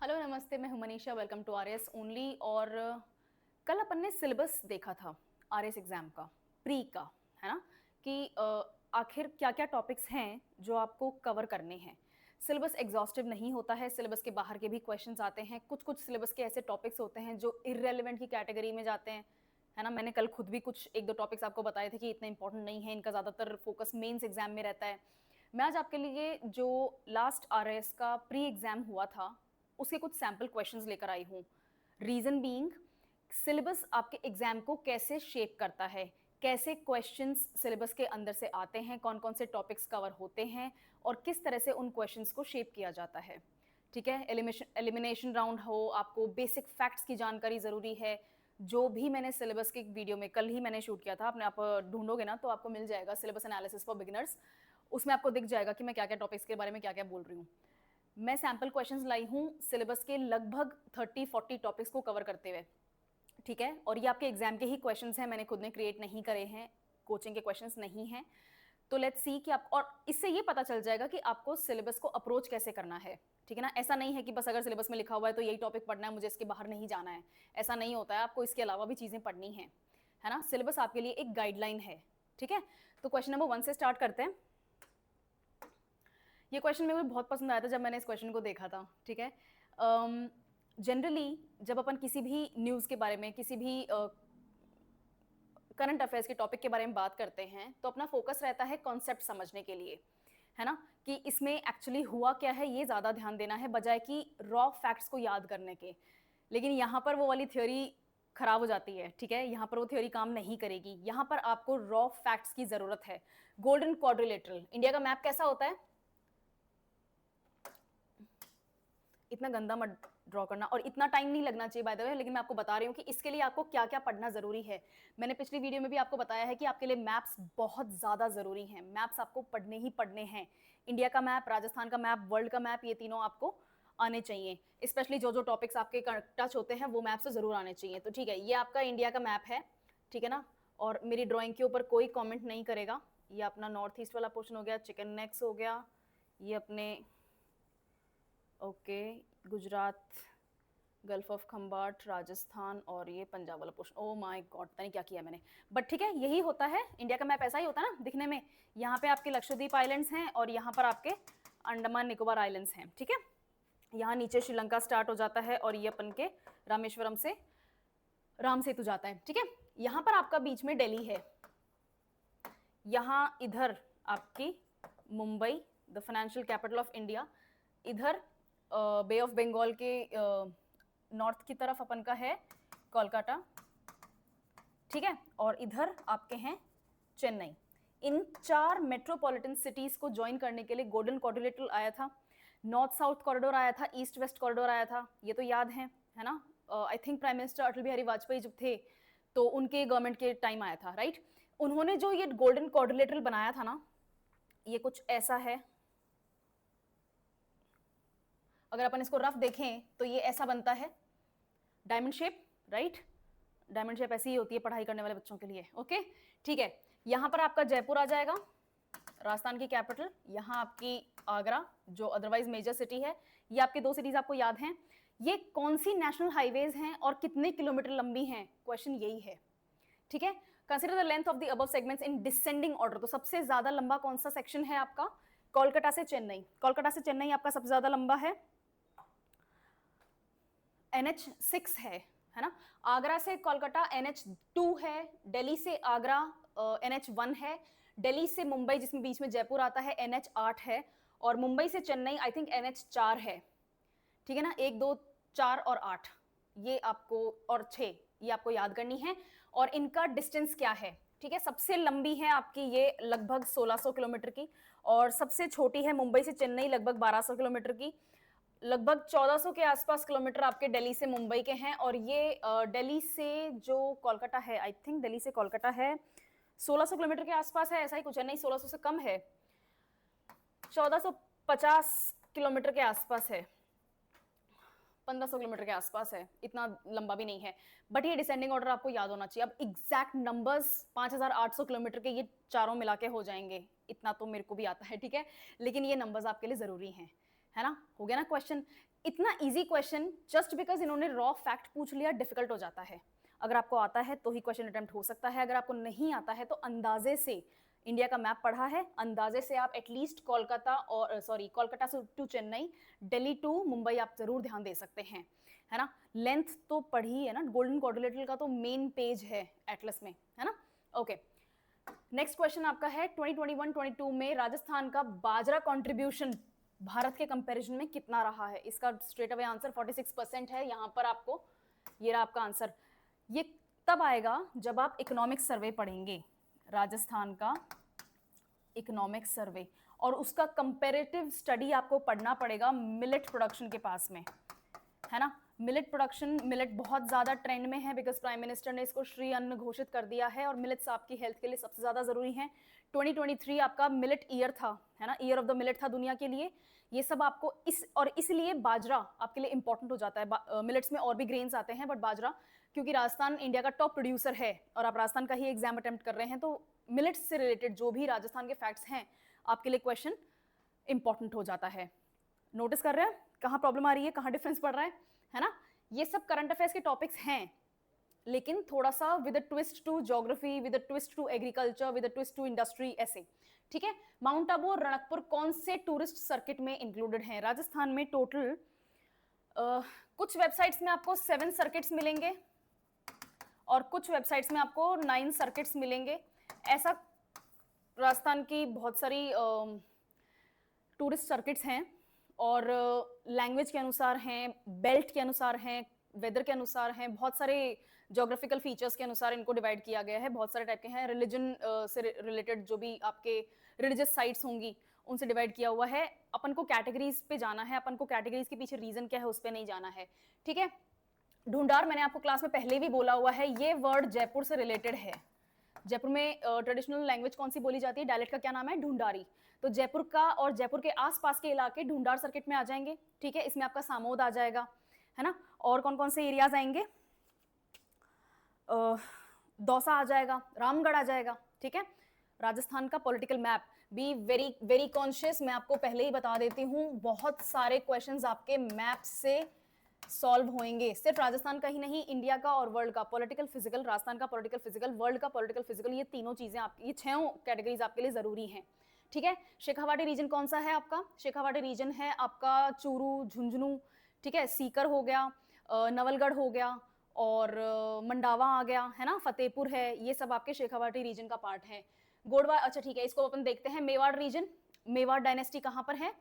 Hello नमस्ते, मैं हूं Manisha. Welcome to RS only. और कल अपन ने सिलेबस देखा था आरएस एग्जाम का, प्री का, है ना, कि आखिर क्या क्या टॉपिक्स हैं जो आपको कवर करने हैं। सिलेबस एग्जॉस्टिव नहीं होता है, सिलेबस के बाहर के भी क्वेश्चंस आते हैं। कुछ कुछ सिलेबस के ऐसे टॉपिक्स होते हैं जो इररेलेवेंट की कैटेगरी में जाते हैं, है ना। मैंने कल खुद भी कुछ एक दो टॉपिक्स आपको बताए थे कि इतने इंपॉर्टेंट नहीं है, इनका ज़्यादातर फोकस मेंस एग्जाम में रहता है। मैं आज आपके लिए जो लास्ट आरएस का प्री एग्जाम हुआ था उसके कुछ सैम्पल क्वेश्चंस लेकर आई हूँ। रीजन बीइंग, सिलेबस आपके एग्जाम को कैसे शेप करता है, कैसे क्वेश्चंस सिलेबस के अंदर से आते हैं, कौन कौन से टॉपिक्स कवर होते हैं और किस तरह से उन क्वेश्चंस को शेप किया जाता है। ठीक है, एलिमिनेशन राउंड हो, आपको बेसिक फैक्ट्स की जानकारी ज़रूरी है। जो भी मैंने सिलेबस के वीडियो में कल ही मैंने शूट किया था, अपने आप ढूंढोगे ना तो आपको मिल जाएगा, सिलेबस एनालिसिस फॉर बिगिनर्स। उसमें आपको दिख जाएगा कि मैं क्या क्या टॉपिक्स के बारे में क्या क्या बोल रही हूँ। मैं सैम्पल क्वेश्चंस लाई हूँ सिलेबस के लगभग 30-40 टॉपिक्स को कवर करते हुए। ठीक है, और ये आपके एग्जाम के ही क्वेश्चंस हैं, मैंने खुद ने क्रिएट नहीं करे हैं, कोचिंग के क्वेश्चंस नहीं हैं। तो लेट्स सी कि आप, और इससे ये पता चल जाएगा कि आपको सिलेबस को अप्रोच कैसे करना है। ठीक है ना, ऐसा नहीं है कि बस अगर सिलेबस में लिखा हुआ है तो यही टॉपिक पढ़ना है, मुझे इसके बाहर नहीं जाना है। ऐसा नहीं होता है, आपको इसके अलावा भी चीज़ें पढ़नी है ना। सिलेबस आपके लिए एक गाइडलाइन है। ठीक है, तो क्वेश्चन नंबर 1 से स्टार्ट करते हैं। ये क्वेश्चन मेरे को बहुत पसंद आया था जब मैंने इस क्वेश्चन को देखा था। ठीक है, जनरली जब अपन किसी भी न्यूज़ के बारे में, किसी भी करंट अफेयर्स के टॉपिक के बारे में बात करते हैं तो अपना फोकस रहता है कॉन्सेप्ट समझने के लिए, है ना, कि इसमें एक्चुअली हुआ क्या है ये ज़्यादा ध्यान देना है बजाय कि रॉ फैक्ट्स को याद करने के। लेकिन यहाँ पर वो वाली थ्योरी खराब हो जाती है। ठीक है, यहाँ पर वो थ्योरी काम नहीं करेगी, यहाँ पर आपको रॉ फैक्ट्स की ज़रूरत है। गोल्डन क्वाड्रिलेटरल, इंडिया का मैप कैसा होता है? इतना गंदा मत ड्रॉ करना, और इतना टाइम नहीं लगना चाहिए बाय द वे, लेकिन मैं आपको बता रही हूँ कि इसके लिए आपको क्या क्या पढ़ना जरूरी है। मैंने पिछली वीडियो में भी आपको बताया है कि आपके लिए मैप्स बहुत ज्यादा जरूरी हैं, मैप्स आपको पढ़ने ही पढ़ने हैं। इंडिया का मैप, राजस्थान का मैप, वर्ल्ड का मैप, ये तीनों आपको आने चाहिए। स्पेशली जो जो टॉपिक्स आपके टच होते हैं वो मैप से जरूर आने चाहिए। तो ठीक है, ये आपका इंडिया का मैप है, ठीक है ना। और मेरी ड्राइंग के ऊपर कोई कॉमेंट नहीं करेगा। ये अपना नॉर्थ ईस्ट वाला पोर्शन हो गया, चिकन नेक्स हो गया, ये अपने okay Gujarat, gulf of Khambhat, Rajasthan, और ये पंजाब वाला पोर्शन। ओ माय गॉड, पता नहीं क्या किया मैंने, बट ठीक है, यही होता है इंडिया का मैप, ऐसा ही होता है ना दिखने में। यहाँ पे आपके लक्षद्वीप आइलैंड्स हैं और यहाँ पर आपके अंडमान निकोबार आइलैंड्स हैं। ठीक है, यहाँ नीचे श्रीलंका स्टार्ट हो जाता है और ये अपन के रामेश्वरम से राम सेतु जाता है। ठीक है, यहाँ पर आपका बीच में दिल्ली है, यहाँ इधर आपकी Mumbai, the financial capital of India. इधर बे ऑफ बंगाल के नॉर्थ की तरफ अपन का है कोलकाता। ठीक है, और इधर आपके हैं चेन्नई। इन 4 मेट्रोपॉलिटन सिटीज को ज्वाइन करने के लिए गोल्डन क्वाड्रिलेटरल आया था, नॉर्थ साउथ कॉरिडोर आया था, ईस्ट वेस्ट कॉरिडोर आया था, ये तो याद है ना। I think prime minister Atal Bihari Vajpayee जब थे तो उनके गवर्नमेंट के टाइम आया था, राइट। उन्होंने जो ये गोल्डन क्वाड्रिलेटरल बनाया था ना, ये कुछ ऐसा है। अगर अपन इसको रफ देखें तो ये ऐसा बनता है, diamond shape, right. Diamond shape ऐसी ही होती है पढ़ाई करने वाले बच्चों के लिए। ओके, ठीक है, यहां पर आपका जयपुर आ जाएगा, राजस्थान की कैपिटल। यहां आपकी आगरा, जो अदरवाइज मेजर सिटी है। ये आपके 2 सिटीज आपको याद हैं। ये कौन सी नेशनल हाईवेज हैं और कितने किलोमीटर लंबी हैं, क्वेश्चन यही है। ठीक है, consider the length of the above segments in descending order. तो सबसे ज्यादा लंबा कौन सा सेक्शन है आपका? कोलकाता से चेन्नई, कोलकाता से चेन्नई आपका सबसे ज्यादा लंबा है, NH6 है ना। आगरा से कोलकाता NH2 है, दिल्ली से आगरा NH1 है, दिल्ली से मुंबई जिसमें बीच में जयपुर आता है NH8 है, और मुंबई से चेन्नई आई थिंक NH4 है। ठीक है ना, 1 2 4 और 8, ये आपको, और 6 ये आपको याद करनी है। और इनका डिस्टेंस क्या है? ठीक है, सबसे लंबी है आपकी ये लगभग 1600 किलोमीटर की, और सबसे छोटी है मुंबई से चेन्नई लगभग 1200 किलोमीटर की। लगभग 1400 के आसपास किलोमीटर आपके दिल्ली से मुंबई के हैं, और ये दिल्ली से जो कोलकाता है, आई थिंक दिल्ली से कोलकाता है 1600 किलोमीटर के आसपास है, ऐसा ही कुछ है, नहीं 1600 से कम है, 1450 किलोमीटर के आसपास है, 1500 किलोमीटर के आसपास है, इतना लंबा भी नहीं है। बट ये डिसेंडिंग ऑर्डर आपको याद होना चाहिए। अब एग्जैक्ट नंबर्स 5800 किलोमीटर के ये चारों मिला के हो जाएंगे, इतना तो मेरे को भी आता है। ठीक है, लेकिन ये नंबर्स आपके लिए जरूरी हैं। है ना, हो गया ना क्वेश्चन। इतना इजी क्वेश्चन जस्ट बिकॉज इन्होंने रॉ फैक्ट पूछ लिया डिफिकल्ट हो जाता है। अगर आपको आता है तो ही क्वेश्चन अटेम्प्ट हो सकता है, अगर आपको नहीं आता है तो अंदाजे से इंडिया का मैप पढ़ा है, अंदाजे से आप एटलीस्ट कोलकाता और कोलकाता टू चेन्नई, दिल्ली टू मुंबई आप जरूर ध्यान दे सकते हैं, है ना। लेंथ तो पढ़ी है ना, गोल्डन क्वाड्रिलेटरल का तो मेन पेज है एटलस में, है ना। ओके, नेक्स्ट क्वेश्चन आपका है 2021-22 में राजस्थान का बाजरा कंट्रीब्यूशन भारत के कंपैरिजन में कितना रहा है। इसका स्ट्रेट अवे आंसर 46% है। यहां पर आपको ये रहा आपका आंसर। ये तब आएगा जब आप इकोनॉमिक सर्वे पढ़ेंगे, राजस्थान का इकोनॉमिक सर्वे, और उसका कंपैरेटिव स्टडी आपको पढ़ना पड़ेगा मिलेट प्रोडक्शन के पास में, है ना। मिलेट प्रोडक्शन, मिलेट बहुत ज़्यादा ट्रेंड में है बिकॉज प्राइम मिनिस्टर ने इसको श्री अन्न घोषित कर दिया है और मिलेट्स आपकी हेल्थ के लिए सबसे ज़्यादा ज़रूरी है। 2023 आपका मिलेट ईयर था, है ना, ईयर ऑफ द मिलेट था दुनिया के लिए। ये सब आपको इसलिए बाजरा आपके लिए इंपॉर्टेंट हो जाता है। मिलेट्स में और भी ग्रेन्स आते हैं बट बाजरा, क्योंकि राजस्थान इंडिया का टॉप प्रोड्यूसर है और आप राजस्थान का ही एग्जाम अटेम्प्ट कर रहे हैं, तो मिलेट्स से रिलेटेड जो भी राजस्थान के फैक्ट्स हैं आपके लिए क्वेश्चन इंपॉर्टेंट हो जाता है। नोटिस कर रहे हैं कहाँ प्रॉब्लम आ रही है, कहाँ डिफरेंस पड़ रहा है ना। ये सब करंट अफेयर्स के टॉपिक्स हैं, लेकिन थोड़ा सा with a twist to geography, with a twist to agriculture, with a twist to industry, ऐसे, ठीक है। माउंट आबू और रणकपुर कौन से टूरिस्ट सर्किट में इंक्लूडेड हैं राजस्थान में? टोटल कुछ वेबसाइट्स में आपको 7 सर्किट्स मिलेंगे और कुछ वेबसाइट्स में आपको 9 सर्किट्स मिलेंगे। ऐसा राजस्थान की बहुत सारी टूरिस्ट सर्किट्स हैं और लैंग्वेज के अनुसार हैं, बेल्ट के अनुसार हैं, वेदर के अनुसार हैं, बहुत सारे जोग्राफिकल फीचर्स के अनुसार इनको डिवाइड किया गया है। बहुत सारे टाइप के हैं, रिलीजन से रिलेटेड जो भी आपके रिलीजियस साइट्स होंगी उनसे डिवाइड किया हुआ है। अपन को कैटेगरीज पे जाना है, अपन को कैटेगरीज के पीछे रीजन क्या है उस पर नहीं जाना है, ठीक है। ढूंढार मैंने आपको क्लास में पहले भी बोला हुआ है, ये वर्ड जयपुर से रिलेटेड है। जयपुर में ट्रेडिशनल लैंग्वेज कौन सी बोली जाती है, डायलेक्ट का क्या नाम है? ढूंढारी। तो जयपुर का और जयपुर के आसपास के इलाके ढूंढार सर्किट में आ जाएंगे, ठीक है। इसमें आपका सामोद आ जाएगा, है ना। और कौन कौन से एरियाज आएंगे? दौसा आ जाएगा, रामगढ़ आ जाएगा, ठीक है। राजस्थान का political map, be very very conscious, मैं आपको पहले ही बता देती हूँ, बहुत सारे क्वेश्चंस आपके मैप से सॉल्व होंगे। सिर्फ राजस्थान का ही नहीं, इंडिया का और वर्ल्ड का पॉलिटिकल फिजिकल, राजस्थान का पॉलिटिकल फिजिकल, वर्ल्ड का पॉलिटिकल फिजिकल, ये तीनों चीजें आपकी, ये 6 कैटेगरीज आपके लिए जरूरी हैं, ठीक है। शेखावाटी रीजन कौन सा है आपका? शेखावाटी रीजन है आपका चूरू, झुंझुनू, ठीक है, सीकर हो गया, नवलगढ़ हो गया और मंडावा आ गया, है ना, फतेहपुर है, ये सब आपके शेखावाटी रीजन का पार्ट है। गोडवा, अच्छा ठीक है, इसको अपन देखते हैं। मेवाड़ रीजन, मेवाड़ डायनेस्टी कहाँ पर है?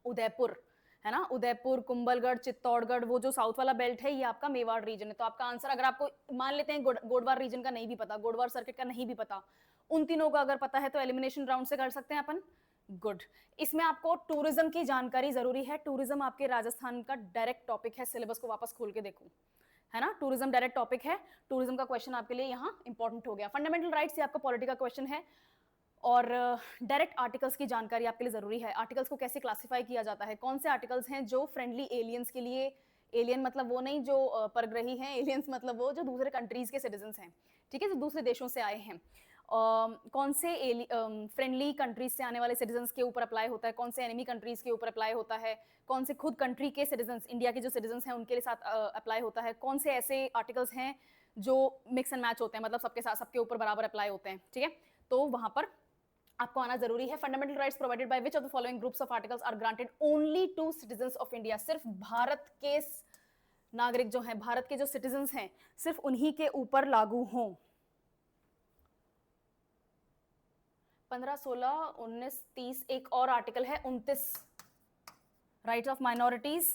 उदयपुर, है ना, उदयपुर, कुंभलगढ़, चित्तौड़गढ़, वो जो साउथ वाला बेल्ट है ये आपका मेवाड़ रीजन है। तो आपका आंसर, अगर आपको मान लेते हैं गोडवार रीजन का नहीं भी पता, गोडवार सर्किट का नहीं भी पता, उन तीनों का अगर पता है तो एलिमिनेशन राउंड से कर सकते हैं अपन। गुड। इसमें आपको टूरिज्म की जानकारी जरूरी है। टूरिज्म आपके राजस्थान का डायरेक्ट टॉपिक है, सिलेबस को वापस खोल के देखो, है ना, टूरिज्म डायरेक्ट टॉपिक है। टूरिज्म का क्वेश्चन आपके लिए यहाँ इंपॉर्टेंट हो गया। फंडामेंटल राइट्स, ये आपका पॉलिटी का क्वेश्चन है। और डायरेक्ट आर्टिकल्स की जानकारी आपके लिए जरूरी है। आर्टिकल्स को कैसे क्लासिफाई किया जाता है, कौन से आर्टिकल्स हैं जो फ्रेंडली एलियंस के लिए, एलियन मतलब वो नहीं जो परग्रही हैं, एलियंस मतलब वो जो दूसरे कंट्रीज के सिटीजन्स हैं, ठीक है, जो दूसरे देशों से आए हैं। कौन से फ्रेंडली कंट्रीज से आने वाले सिटीजन्स के ऊपर अप्लाई होता है, कौन से एनिमी कंट्रीज के ऊपर अप्लाई होता है, कौन से खुद कंट्री के सिटीजन्स, इंडिया के जो सिटीजन्स हैं उनके साथ अप्लाई होता है, कौन से ऐसे आर्टिकल्स हैं जो मिक्स एंड मैच होते हैं, मतलब सबके साथ सबके ऊपर बराबर अप्लाई होते हैं, ठीक है। तो वहां पर आपको आना जरूरी है। Fundamental rights provided by which of the following groups of articles are granted only to citizens of India. सिर्फ भारत के नागरिक जो हैं, भारत के जो सिटीजंस हैं, सिर्फ उन्हीं के ऊपर लागू हों। 15, 16, 19, 30, एक और आर्टिकल है 29, राइट्स ऑफ माइनॉरिटीज,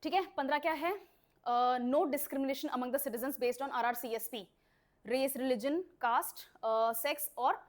ठीक है। 15 क्या है? No discrimination among the citizens based on RRCSP, race, religion, caste, sex और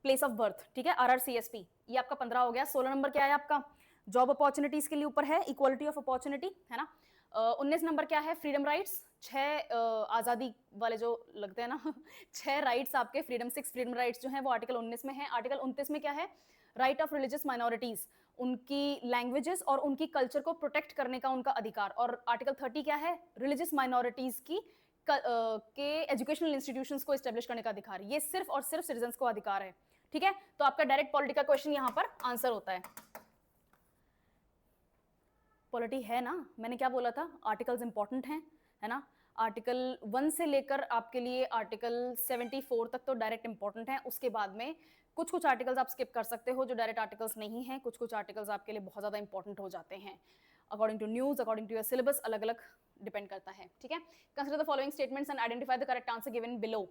प्लेस ऑफ बर्थ, ठीक है, RRCSP, ये आपका 15 हो गया। 16 नंबर क्या है आपका? जॉब अपॉर्चुनिटीज के लिए ऊपर है, इक्वालिटी ऑफ अपॉर्चुनिटी, है ना। 19 नंबर क्या है? फ्रीडम राइट्स, 6 आजादी वाले जो लगते हैं ना 6 राइट्स आपके फ्रीडम, 6 फ्रीडम राइट्स जो हैं वो आर्टिकल 19 में है। आर्टिकल 29 में क्या है? राइट ऑफ रिलीजियस माइनॉरिटीज, उनकी लैंग्वेजेस और उनकी कल्चर को प्रोटेक्ट करने का उनका अधिकार। और आर्टिकल 30 क्या है? रिलीजियस माइनॉरिटीज की के एजुकेशनल इंस्टीट्यूशंस को एस्टेब्लिश करने का अधिकार। ये सिर्फ और सिर्फ सिटीजंस को अधिकार है, ठीक है। तो आपका डायरेक्ट पॉलिटिकल क्वेश्चन यहाँ पर आंसर होता है। पॉलिटी है ना, मैंने क्या बोला था, आर्टिकल्स इंपॉर्टेंट हैं, है ना। आर्टिकल 1 से लेकर आपके लिए आर्टिकल 74 तक तो डायरेक्ट इंपॉर्टेंट है। उसके बाद में कुछ कुछ आर्टिकल्स आप स्किप कर सकते हो जो डायरेक्ट आर्टिकल्स नहीं हैं, कुछ कुछ आर्टिकल्स आपके लिए बहुत ज़्यादा इंपॉर्टेंट हो जाते हैं। According to news, according to your syllabus, अलग अलग डिपेंड करता है, ठीक है। Consider the following statements and identify the correct answer given below.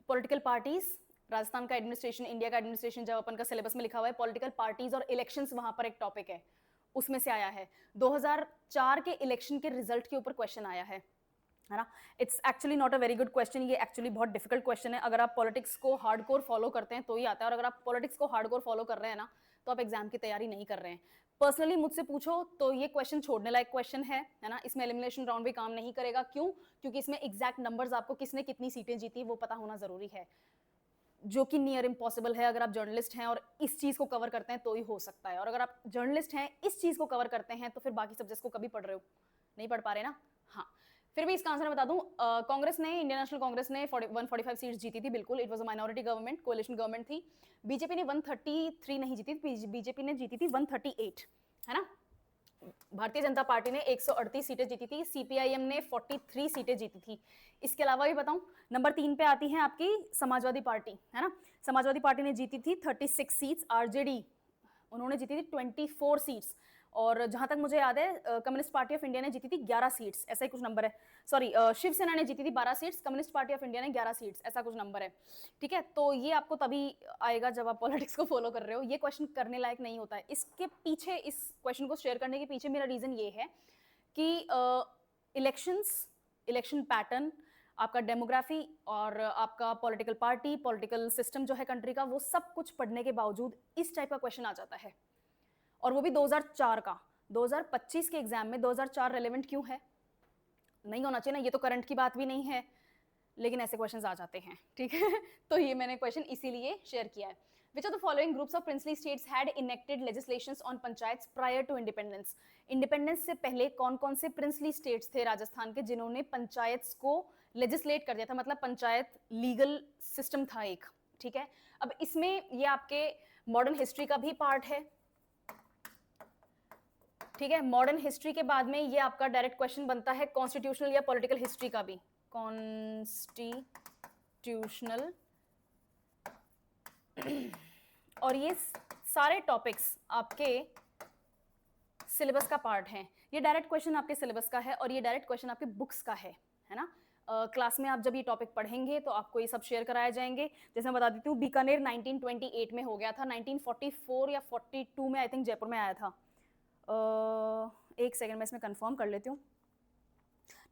Political parties, Rajasthan का एडमिनिस्ट्रेशन, इंडिया का एडमिनिस्ट्रेशन, जब अपन का सिलेबस में लिखा हुआ है पॉलिटिकल पार्टीज और इलेक्शंस, वहां पर एक टॉपिक है, उसमें से आया है। 2004 के इलेक्शन के रिजल्ट के ऊपर क्वेश्चन आया है ना। It's actually not a very good question, ये एक्चुअली बहुत डिफिकल्ट क्वेश्चन है। अगर आप पॉलिटिक्स को हार्डकोर फॉलो करते हैं तो ही आता है, और अगर आप पॉलिटिक्स को हार्डकोर फॉलो कर रहे हैं ना, तो आप एग्जाम की तैयारी नहीं कर रहे हैं। पर्सनली मुझसे पूछो तो ये क्वेश्चन छोड़ने लायक क्वेश्चन है ना। इसमें एलिमिनेशन राउंड भी काम नहीं करेगा। क्यों? क्योंकि इसमें एग्जैक्ट नंबर्स, आपको किसने कितनी सीटें जीती वो पता होना जरूरी है, जो कि नियर इम्पॉसिबल है। अगर आप जर्नलिस्ट हैं और इस चीज को कवर करते हैं तो ही हो सकता है, और अगर आप जर्नलिस्ट हैं इस चीज को कवर करते हैं तो फिर बाकी सब्जेक्ट्स को कभी पढ़ रहे हो? नहीं पढ़ पा रहे ना। हाँ, फिर भी इसका आंसर मैं बता दूं, कांग्रेस ने, इंडियन नेशनल कांग्रेस ने 145 सीट्स जीती थी, बिल्कुल। It was a minority government, कोalition government थी। बीजेपी ने 133 नहीं जीती थी, बीजेपी ने जीती थी 138, है ना। भारतीय जनता पार्टी ने 138 सीटें जीती थी, सीपीआईएम ने 43 सीटें जीती थी। इसके अलावा भी बताऊं, नंबर 3 पे आती है आपकी समाजवादी पार्टी, है ना। समाजवादी पार्टी ने जीती थी 36 सीट्स। आरजेडी, उन्होंने जीती थी 24 सीट्स। और जहां तक मुझे याद है कम्युनिस्ट पार्टी ऑफ इंडिया ने जीती थी 11 सीट्स, ऐसा ही कुछ नंबर है। सॉरी, शिवसेना ने जीती थी 12 seats, communist party of India ने 11 सीट्स, ऐसा कुछ नंबर है, ठीक है। तो ये आपको तभी आएगा जब आप पॉलिटिक्स को फॉलो कर रहे हो। ये क्वेश्चन करने लायक नहीं होता है। इसके पीछे, इस क्वेश्चन को शेयर करने के पीछे मेरा रीजन ये है कि इलेक्शन पैटर्न, आपका डेमोग्राफी और आपका पॉलिटिकल पार्टी, पॉलिटिकल सिस्टम जो है कंट्री का, वो सब कुछ पढ़ने के बावजूद इस टाइप का क्वेश्चन आ जाता है, और वो भी 2004 का। 2025 के एग्जाम में 2004 रेलेवेंट क्यों है? नहीं होना चाहिए ना, ये तो करंट की बात भी नहीं है, लेकिन ऐसे क्वेश्चंस आ जाते हैं, ठीक है। तो ये मैंने क्वेश्चन इसीलिए शेयर किया है। Which of the following groups of princely states had enacted legislations on panchayats prior to independence? Independence से पहले कौन कौन से प्रिंसली स्टेट्स थे राजस्थान के जिन्होंने पंचायत्स को लेजिस्लेट कर दिया था, मतलब पंचायत लीगल सिस्टम था एक, ठीक है। अब इसमें ये आपके मॉडर्न हिस्ट्री का भी पार्ट है, ठीक है। मॉडर्न हिस्ट्री के बाद में ये आपका डायरेक्ट क्वेश्चन बनता है कॉन्स्टिट्यूशनल या पॉलिटिकल हिस्ट्री का भी। कॉन्स्टिट्यूशनल और ये सारे टॉपिक्स आपके सिलेबस का पार्ट हैं। ये डायरेक्ट क्वेश्चन आपके सिलेबस का है और ये डायरेक्ट क्वेश्चन आपके बुक्स का है ना। क्लास में आप जब ये टॉपिक पढ़ेंगे तो आपको ये सब शेयर कराए जाएंगे। जैसे मैं बता देती हूँ, बीकानेर 1928 में हो गया था, 1944 या 42 में आई थिंक जयपुर में आया था। एक सेकंड में इसमें कंफर्म कर लेती हूँ,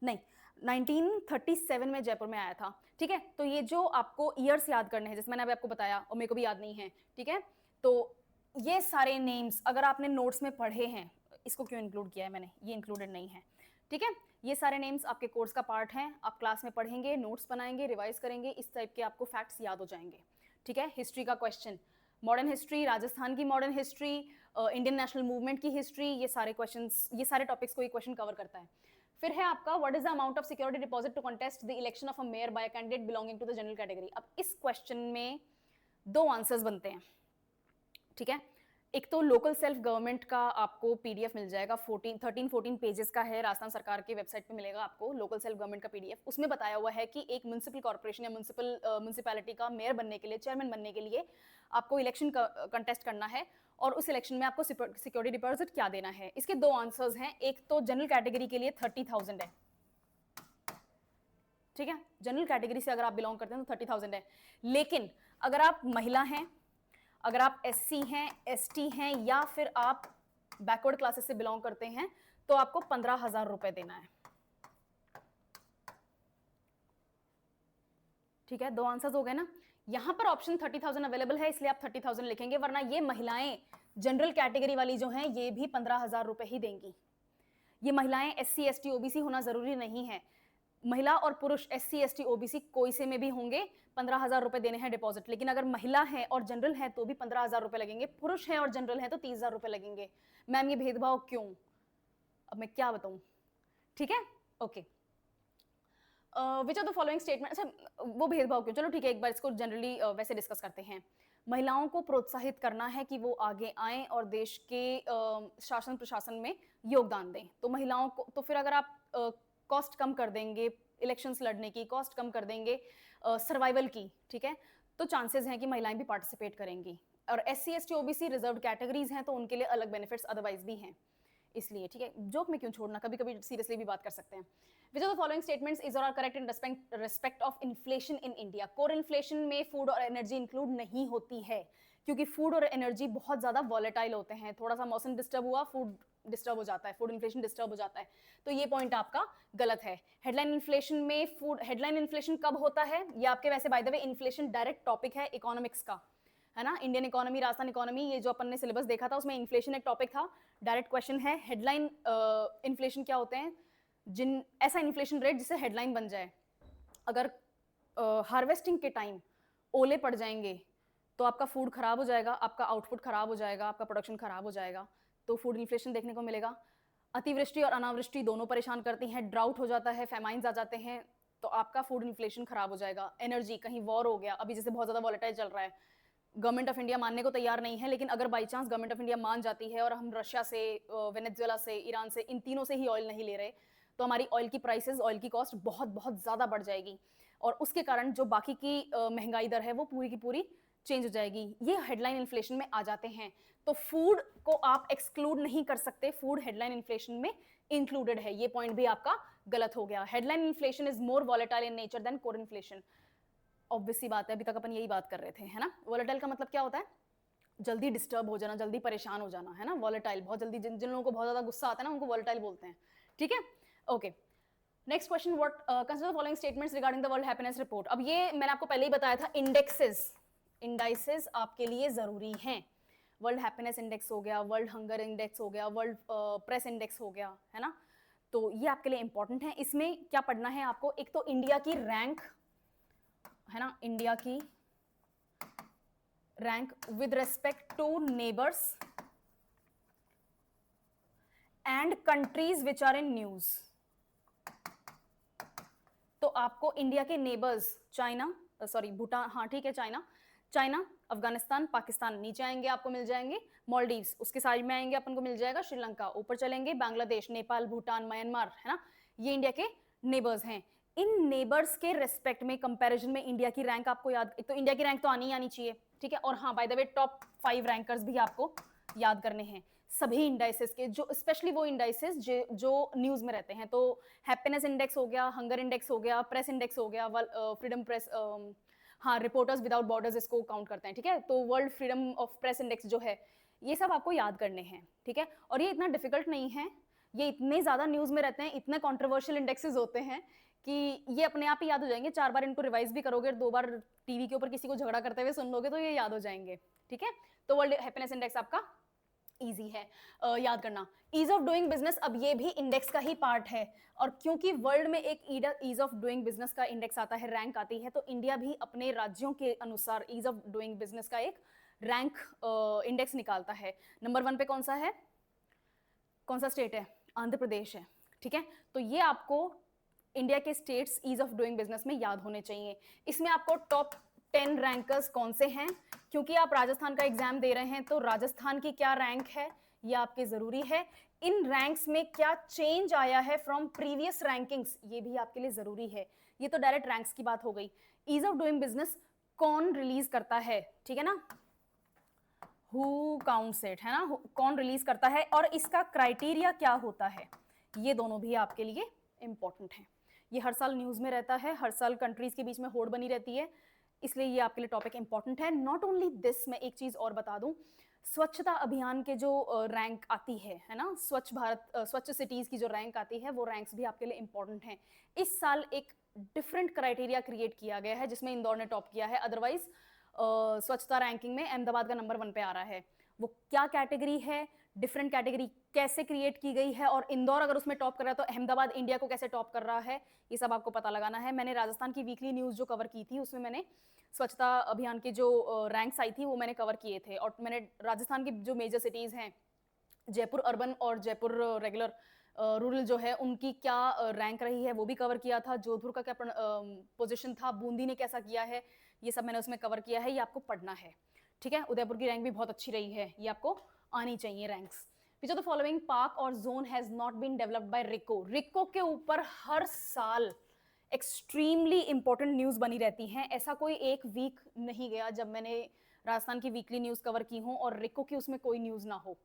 नहीं 1937 में जयपुर में आया था, ठीक है। तो ये जो आपको ईयर्स याद करने हैं, जैसे मैंने अभी आपको बताया और मेरे को भी याद नहीं है, ठीक है। तो ये सारे नेम्स अगर आपने नोट्स में पढ़े हैं, इसको क्यों इंक्लूड किया है मैंने, ये इंक्लूडेड नहीं है, ठीक है। ये सारे नेम्स आपके कोर्स का पार्ट हैं, आप क्लास में पढ़ेंगे, नोट्स बनाएंगे, रिवाइज करेंगे, इस टाइप के आपको फैक्ट्स याद हो जाएंगे, ठीक है। हिस्ट्री का क्वेश्चन, मॉडर्न हिस्ट्री, राजस्थान की modern history, Indian national movement की हिस्ट्री, ये सारे क्वेश्चंस, ये सारे टॉपिक्स को ये क्वेश्चन कवर करता है। फिर है आपका what is the amount of security deposit to contest the election of a mayor by a candidate belonging to the general category. अब इस क्वेश्चन में दो आंसर्स बनते हैं, ठीक है। एक तो लोकल सेल्फ गवर्नमेंट का आपको पीडीएफ मिल जाएगा, 13-14 पेजेस का है, राजस्थान सरकार की वेबसाइट पे मिलेगा आपको लोकल सेल्फ गवर्नमेंट का पीडीएफ। उसमें बताया हुआ है कि एक म्युनिसिपल कॉर्पोरेशन या म्युनिसिपैलिटी का मेयर बनने के लिए, चेयरमैन बनने के लिए आपको इलेक्शन कंटेस्ट करना है और उस इलेक्शन में आपको सिक्योरिटी डिपॉजिट क्या देना है। इसके दो आंसर्स हैं, एक तो जनरल कैटेगरी के लिए 30,000 है, ठीक है। जनरल कैटेगरी से अगर आप बिलोंग करते हैं तो 30,000 है, लेकिन अगर आप महिला हैं, अगर आप एससी हैं, एसटी हैं, या फिर आप बैकवर्ड क्लासेस से बिलोंग करते हैं तो आपको 15,000 रुपए देना है, ठीक है। दो आंसर्स हो गए ना। यहां पर ऑप्शन 30,000 अवेलेबल है इसलिए आप 30,000 लिखेंगे, वरना ये महिलाएं जनरल कैटेगरी वाली जो हैं ये भी 15,000 रुपए ही देंगी। ये महिलाएं एससी एसटी ओबीसी होना जरूरी नहीं है, महिला और पुरुष एससी एसटी ओबीसी कोई से में भी होंगे, 15,000 रुपए देने हैं डिपॉजिट। लेकिन अगर महिला है और जनरल है तो भी 15,000 रुपए लगेंगे, पुरुष है और जनरल है तो 30,000 रुपए लगेंगे। मैम ये भेदभाव क्यों, अब मैं क्या बताऊं, ठीक है। Okay, which of the following statement, अच्छा वो भेदभाव क्यों, चलो ठीक है, एक बार इसको जनरली वैसे डिस्कस करते हैं। महिलाओं को प्रोत्साहित करना है कि वो आगे आएं और देश के शासन प्रशासन में योगदान दें। तो महिलाओं को तो फिर अगर आप कॉस्ट कम कर देंगे इलेक्शंस लड़ने की, कॉस्ट कम कर देंगे सर्वाइवल की, ठीक है, तो चांसेस हैं कि महिलाएं भी पार्टिसिपेट करेंगी। और SC ST OBC reserve categories हैं तो उनके लिए अलग बेनिफिट्स अदरवाइज भी हैं, इसलिए ठीक है, जोक में क्यों छोड़ना, कभी कभी सीरियसली भी बात कर सकते हैं। Which of the following statements is और are correct in respect of inflation in India? Core inflation में फूड और एनर्जी इंक्लूड नहीं होती है, क्योंकि फूड और एनर्जी बहुत ज्यादा वॉलेटाइल होते हैं। थोड़ा सा मौसम डिस्टर्ब हुआ, फूड डिस्टर्ब हो जाता है, फूड इन्फ्लेशन डिस्टर्ब हो जाता है, तो ये पॉइंट आपका गलत है। हेडलाइन इन्फ्लेशन में फूड, हेडलाइन इन्फ्लेशन कब होता है? ये आपके वैसे by the way inflation direct topic है इकोनॉमिक्स का, है ना, इंडियन इकोनॉमी, राजस्थान इकोनॉमी, ये जो अपन ने सिलेबस देखा था उसमें इन्फ्लेशन एक टॉपिक था, डायरेक्ट क्वेश्चन है। हेडलाइन इन्फ्लेशन क्या होते हैं? जिन ऐसा इन्फ्लेशन रेट जिससे हेडलाइन बन जाए। अगर हार्वेस्टिंग के टाइम ओले पड़ जाएंगे तो आपका फूड खराब हो जाएगा, आपका आउटपुट खराब हो जाएगा, आपका प्रोडक्शन खराब हो जाएगा, तो फूड इन्फ्लेशन देखने को मिलेगा। अतिवृष्टि और अनावृष्टि दोनों परेशान करती हैं, ड्राउट हो जाता है, फेमाइन्स आ जाते हैं, तो आपका फूड इन्फ्लेशन खराब हो जाएगा। एनर्जी, कहीं वॉर हो गया, अभी जैसे बहुत ज्यादा वॉलेटाइल चल रहा है, गवर्नमेंट ऑफ इंडिया मानने को तैयार नहीं है, लेकिन अगर by chance government of India मान जाती है और हम रशिया से, वेनेजुएला से, ईरान से, इन तीनों से ही ऑयल नहीं ले रहे, तो हमारी ऑयल की प्राइसेस, ऑयल की कॉस्ट बहुत बहुत ज़्यादा बढ़ जाएगी, और उसके कारण जो बाकी की महंगाई दर है वो पूरी की पूरी चेंज हो जाएगी। ये हेडलाइन इन्फ्लेशन में आ जाते हैं, तो फूड को आप एक्सक्लूड नहीं कर सकते, फूड हेडलाइन इन्फ्लेशन में इंक्लूडेड है। ये पॉइंट भी आपका गलत हो गया। Headline inflation is more volatile in nature than core inflation. Obviously बात है, अभी तक अपन यही बात कर रहे थे, है ना। वॉलेटाइल का मतलब क्या होता है? जल्दी डिस्टर्ब हो जाना, जल्दी परेशान हो जाना, है ना। वॉलेटाइल बहुत जल्दी, जिन लोगों को बहुत ज्यादा गुस्सा आता है ना, उनको वॉलेटाइल बोलते हैं, ठीक है। Okay, next question, what consider following statements regarding the world happiness report. अब ये मैंने आपको पहले ही बताया था, इंडाइसेस आपके लिए जरूरी हैं। वर्ल्ड हैप्पीनेस इंडेक्स हो गया, वर्ल्ड हंगर इंडेक्स हो गया, वर्ल्ड प्रेस इंडेक्स हो गया, है ना, तो ये आपके लिए इंपॉर्टेंट है। इसमें क्या पढ़ना है आपको? एक तो इंडिया की रैंक, है ना, इंडिया की rank with respect to neighbours and countries which are in news. तो आपको इंडिया के नेबर्स, चाइना, सॉरी भूटान, हाँ ठीक है, चाइना, अफगानिस्तान, पाकिस्तान नीचे आएंगे, आपको मिल जाएंगे। मॉलडीव्स उसके साइड में आएंगे, अपन को मिल जाएगा। श्रीलंका ऊपर चलेंगे, बांग्लादेश, नेपाल, भूटान, म्यांमार, है ना, ये इंडिया के नेबर्स हैं। इन नेबर्स के रेस्पेक्ट में, कंपैरिजन में इंडिया की रैंक आपको याद, एक तो इंडिया की रैंक तो आनी ही आनी चाहिए, ठीक है। और हाँ, by the way top 5 rankers भी आपको याद करने हैं सभी इंडाइसेस के, जो स्पेशली वो इंडाइसेस जो न्यूज में रहते हैं। तो हैप्पीनेस इंडेक्स हो गया, हंगर इंडेक्स हो गया, प्रेस इंडेक्स हो गया, फ्रीडम प्रेस, हाँ, रिपोर्टर्स विदाउट बॉर्डर्स इसको काउंट करते हैं, ठीक है। तो world freedom of press index जो है, ये सब आपको याद करने हैं, ठीक है। और ये इतना डिफिकल्ट नहीं है, ये इतने ज्यादा न्यूज में रहते हैं, इतने कॉन्ट्रोवर्शियल इंडेक्सेस होते हैं कि ये अपने आप ही याद हो जाएंगे। 4 बार इनको रिवाइज भी करोगे, 2 बार टीवी के ऊपर किसी को झगड़ा करते हुए सुन लोगे तो ये याद हो जाएंगे, ठीक है। तो वर्ल्ड हैप्पीनेस इंडेक्स आपका इजी है याद करना। ईज ऑफ डूइंग बिजनेस, अब ये भी इंडेक्स का ही पार्ट है, और क्योंकि वर्ल्ड में एक ईज ऑफ डूइंग बिजनेस का इंडेक्स आता है, रैंक आती है, तो इंडिया भी अपने राज्यों के अनुसार ईज ऑफ डूइंग बिजनेस का एक रैंक इंडेक्स निकालता है। नंबर 1 पे कौन सा है, कौन सा स्टेट है? आंध्र प्रदेश है, ठीक है। तो ये आपको इंडिया के states ease of doing business में याद होने चाहिए। इसमें आपको टॉप 10 रैंकर्स कौन से हैं, क्योंकि आप राजस्थान का एग्जाम दे रहे हैं, तो राजस्थान की क्या रैंक है ये आपके जरूरी है। इन रैंक्स में क्या चेंज आया है फ्रॉम प्रीवियस रैंकिंग्स, ये भी आपके लिए जरूरी है। ये तो डायरेक्ट रैंक्स की बात हो गई। ईज ऑफ डूइंग बिजनेस कौन रिलीज करता है, ठीक है ना, हु काउंट्स इट, है ना, कौन रिलीज करता है, और इसका क्राइटेरिया क्या होता है, ये दोनों भी आपके लिए इंपॉर्टेंट है। ये हर साल न्यूज में रहता है, हर साल कंट्रीज के बीच में होड़ बनी रहती है, इसलिए ये आपके लिए टॉपिक इंपॉर्टेंट है। नॉट ओनली दिस, मैं एक चीज और बता दूं, स्वच्छता अभियान के जो रैंक आती है ना, स्वच्छ भारत, स्वच्छ सिटीज की जो रैंक आती है, वो रैंक्स भी आपके लिए इंपॉर्टेंट हैं। इस साल एक डिफरेंट क्राइटेरिया क्रिएट किया गया है जिसमें इंदौर ने टॉप किया है, अदरवाइज स्वच्छता रैंकिंग में अहमदाबाद का नंबर 1 पे आ रहा है। वो क्या कैटेगरी है, डिफरेंट कैटेगरी कैसे क्रिएट की गई है, और इंदौर अगर उसमें टॉप कर रहा है तो अहमदाबाद इंडिया को कैसे टॉप कर रहा है, ये सब आपको पता लगाना है। मैंने राजस्थान की वीकली न्यूज जो कवर की थी उसमें मैंने स्वच्छता अभियान की जो रैंक्स आई थी वो मैंने कवर किए थे, और मैंने राजस्थान की जो मेजर सिटीज हैं, जयपुर अर्बन और जयपुर रेगुलर रूरल जो है, उनकी क्या रैंक रही है वो भी कवर किया था। जोधपुर का क्या पोजीशन था, बूंदी ने कैसा किया है, ये सब मैंने उसमें कवर किया है, ये आपको पढ़ना है, ठीक है, उदयपुर की रैंक भी बहुत अच्छी रही है, ये आपको आनी चाहिए ranks. Which of the following park और zone has not been developed by RIICO? RIICO के ऊपर हर साल एक्सट्रीमली इंपॉर्टेंट न्यूज बनी रहती हैं, ऐसा कोई एक वीक नहीं गया जब मैंने राजस्थान की वीकली न्यूज कवर की हूं और रिको की उसमें कोई न्यूज ना हो।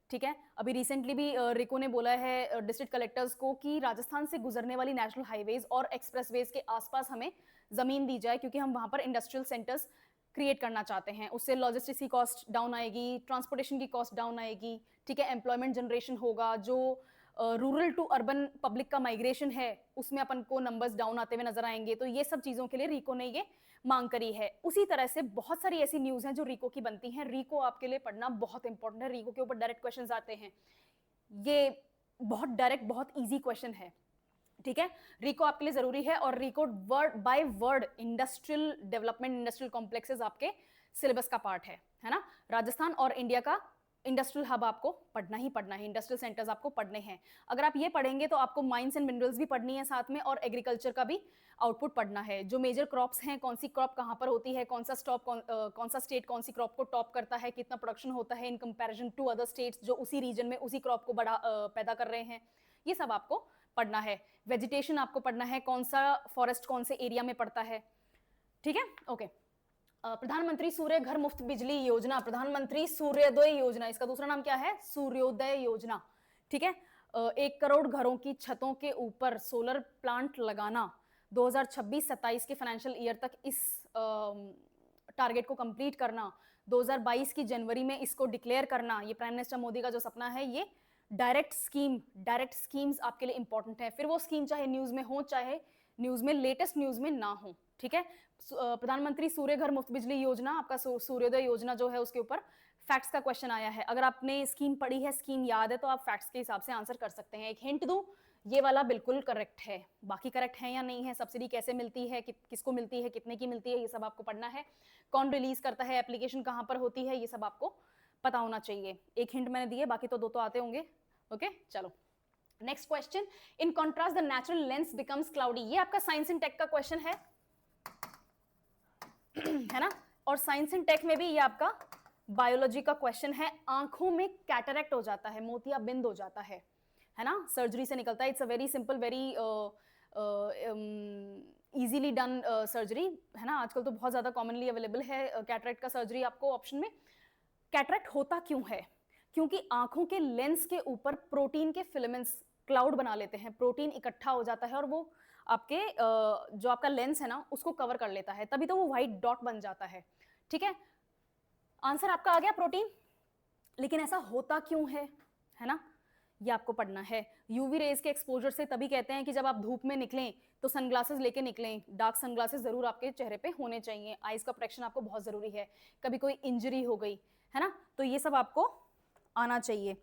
ठीक है, अभी रिसेंटली भी रिको ने बोला है डिस्ट्रिक्ट कलेक्टर्स को कि राजस्थान से गुजरने वाली नेशनल हाईवेज और एक्सप्रेसवेज के आसपास हमें जमीन दी जाए, क्योंकि हम वहां पर इंडस्ट्रियल सेंटर्स क्रिएट करना चाहते हैं। उससे लॉजिस्टिक्स की कॉस्ट डाउन आएगी, ट्रांसपोर्टेशन की कॉस्ट डाउन आएगी, ठीक है, एम्प्लॉयमेंट जनरेशन होगा, जो रूरल टू अर्बन पब्लिक का माइग्रेशन है उसमें अपन को नंबर्स डाउन आते हुए नजर आएंगे। तो ये सब चीजों के लिए रिको ने ये मांग करी है। उसी तरह से बहुत सारी ऐसी न्यूज हैं जो रिको की बनती हैं, रिको आपके लिए पढ़ना बहुत इंपॉर्टेंट है। रिको के ऊपर डायरेक्ट क्वेश्चंस आते हैं, ये बहुत डायरेक्ट बहुत इजी क्वेश्चन है, ठीक है, रिको आपके लिए जरूरी है। और RIICO word by word industrial development, industrial complexes आपके सिलेबस का पार्ट है ना। राजस्थान और इंडिया का इंडस्ट्रियल हब आपको पढ़ना ही पढ़ना है, इंडस्ट्रियल सेंटर्स आपको पढ़ने हैं। अगर आप ये पढ़ेंगे तो आपको माइंस एंड मिनरल्स भी पढ़नी है साथ में, और एग्रीकल्चर का भी आउटपुट पढ़ना है। जो मेजर क्रॉप्स हैं, कौन सी क्रॉप कहाँ पर होती है, कौन सा स्टेट कौन सी क्रॉप को टॉप करता है, कितना प्रोडक्शन होता है in comparison to other states जो उसी रीजन में उसी क्रॉप को पैदा कर रहे हैं, ये सब आपको पढ़ना है। वेजिटेशन आपको पढ़ना है, कौन सा फॉरेस्ट कौन से एरिया में पड़ता है, ठीक है, ओके। प्रधानमंत्री सूर्य घर मुफ्त बिजली योजना, प्रधानमंत्री सूर्योदय योजना, इसका दूसरा नाम क्या है, सूर्योदय योजना, ठीक है। 1 करोड़ घरों की छतों के ऊपर सोलर प्लांट लगाना, 2026-27 के फाइनेंशियल ईयर तक इस टारगेट को कंप्लीट करना, 2022 की जनवरी में इसको डिक्लेयर करना, ये प्राइम मिनिस्टर मोदी का जो सपना है। ये डायरेक्ट स्कीम्स आपके लिए इंपॉर्टेंट है, फिर वो स्कीम चाहे न्यूज में हो चाहे न्यूज में लेटेस्ट न्यूज में ना हो, ठीक है। प्रधानमंत्री सूर्य घर मुफ्त बिजली योजना, आपका सूर्योदय योजना जो है उसके ऊपर फैक्ट्स का क्वेश्चन आया है। अगर आपने स्कीम पढ़ी है, स्कीम याद है, तो आप फैक्ट्स के हिसाब से आंसर कर सकते हैं। एक हिंट दूं, ये वाला बिल्कुल करेक्ट है, बाकी करेक्ट है या नहीं है, सब्सिडी कैसे मिलती है, किसको मिलती है, कितने की मिलती है, ये सब आपको पढ़ना है। कौन रिलीज करता है, एप्लीकेशन कहां पर होती है, ये सब आपको पता होना चाहिए। एक हिंट मैंने दिए, बाकी तो 2 तो आते होंगे, ओके। चलो next question, in contrast the natural lens becomes cloudy, ये आपका साइंस एंड टेक का क्वेश्चन है ना। और साइंस एंड टेक में भी ये आपका बायोलॉजी का क्वेश्चन है। आंखों में कैटरैक्ट हो जाता है, मोतियाबिंद हो जाता है ना, सर्जरी से निकलता है। It's a very simple, very easily done surgery है ना। आजकल तो बहुत ज्यादा कॉमनली अवेलेबल है कैटरैक्ट का सर्जरी आपको ऑप्शन में। कैटरैक्ट होता क्यों है, क्योंकि आंखों के लेंस के ऊपर प्रोटीन के फिलामेंट्स क्लाउड बना लेते हैं, प्रोटीन इकट्ठा हो जाता है और वो आपके जो आपका लेंस है ना उसको कवर कर लेता है, तभी तो वो व्हाइट डॉट बन जाता है, ठीक है। आंसर आपका आ गया प्रोटीन। लेकिन ऐसा होता क्यों है ना, ये आपको पढ़ना है। यूवी रेज के एक्सपोजर से तभी कहते हैं कि जब आप धूप में निकलें तो सनग्लासेस लेके निकलें, डार्क सनग्लासेस जरूर आपके चेहरे पे होने चाहिए, आईज का प्रोटेक्शन आपको बहुत जरूरी है। कभी कोई इंजरी हो गई है ना, तो ये सब आपको आना चाहिए।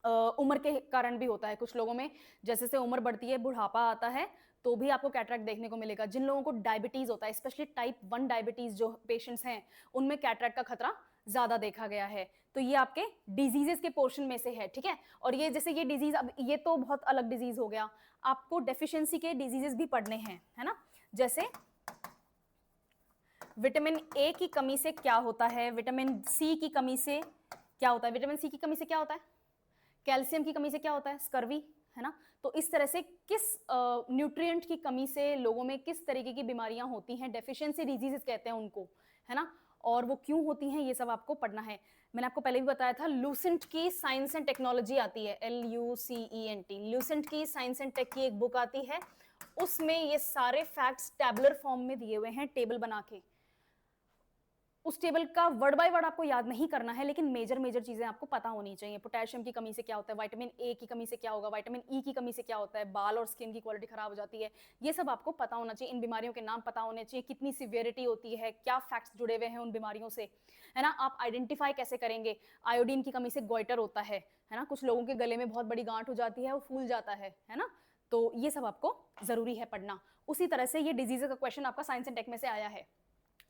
उम्र के कारण भी होता है कुछ लोगों में, जैसे जैसे उम्र बढ़ती है, बुढ़ापा आता है, तो भी आपको कैटरैक्ट देखने को मिलेगा। जिन लोगों को डायबिटीज होता है, स्पेशली टाइप 1 डायबिटीज जो पेशेंट्स हैं, उनमें कैटरैक्ट का खतरा ज्यादा देखा गया है। तो ये आपके डिजीजेस के पोर्शन में से है, ठीक है। और ये जैसे ये डिजीज, अब ये तो बहुत अलग डिजीज हो गया, आपको डेफिशिएंसी के डिजीजेस भी पढ़ने हैं, है ना। जैसे विटामिन ए की कमी से क्या होता है, विटामिन सी की कमी से क्या होता है, विटामिन सी की कमी से क्या होता है, कैल्शियम की कमी से क्या होता है, स्कर्वी, है ना। तो इस तरह से किस न्यूट्रिएंट की कमी से लोगों में किस तरीके की बीमारियां होती हैं, डेफिशिएंसी डिजीजेस कहते हैं उनको, है ना। और वो क्यों होती हैं, ये सब आपको पढ़ना है। मैंने आपको पहले भी बताया था, लूसेंट की साइंस एंड टेक्नोलॉजी आती है, LUCENT, लूसेंट की साइंस एंड टेक की एक बुक आती है, उसमें ये सारे फैक्ट्स टैबुलर फॉर्म में दिए हुए हैं, टेबल बना के। उस टेबल का वर्ड बाय वर्ड आपको याद नहीं करना है, लेकिन मेजर चीजें आपको पता होनी चाहिए। पोटेशियम की कमी से क्या होता है, विटामिन ए की कमी से क्या होगा, विटामिन ई की कमी से क्या होता है, बाल और स्किन की क्वालिटी खराब हो जाती है, ये सब आपको पता होना चाहिए। इन बीमारियों के नाम पता होने चाहिए, कितनी सिवियरिटी होती है, क्या फैक्ट्स जुड़े हुए हैं उन बीमारियों से, है ना। आप आइडेंटिफाई कैसे करेंगे, आयोडीन की कमी से गोइटर होता है ना, कुछ लोगों के गले में बहुत बड़ी गांठ हो जाती है, वो फूल जाता है ना। तो ये सब आपको जरूरी है पढ़ना। उसी तरह से ये डिजीज का क्वेश्चन आपका साइंस एंड टेक में से आया है।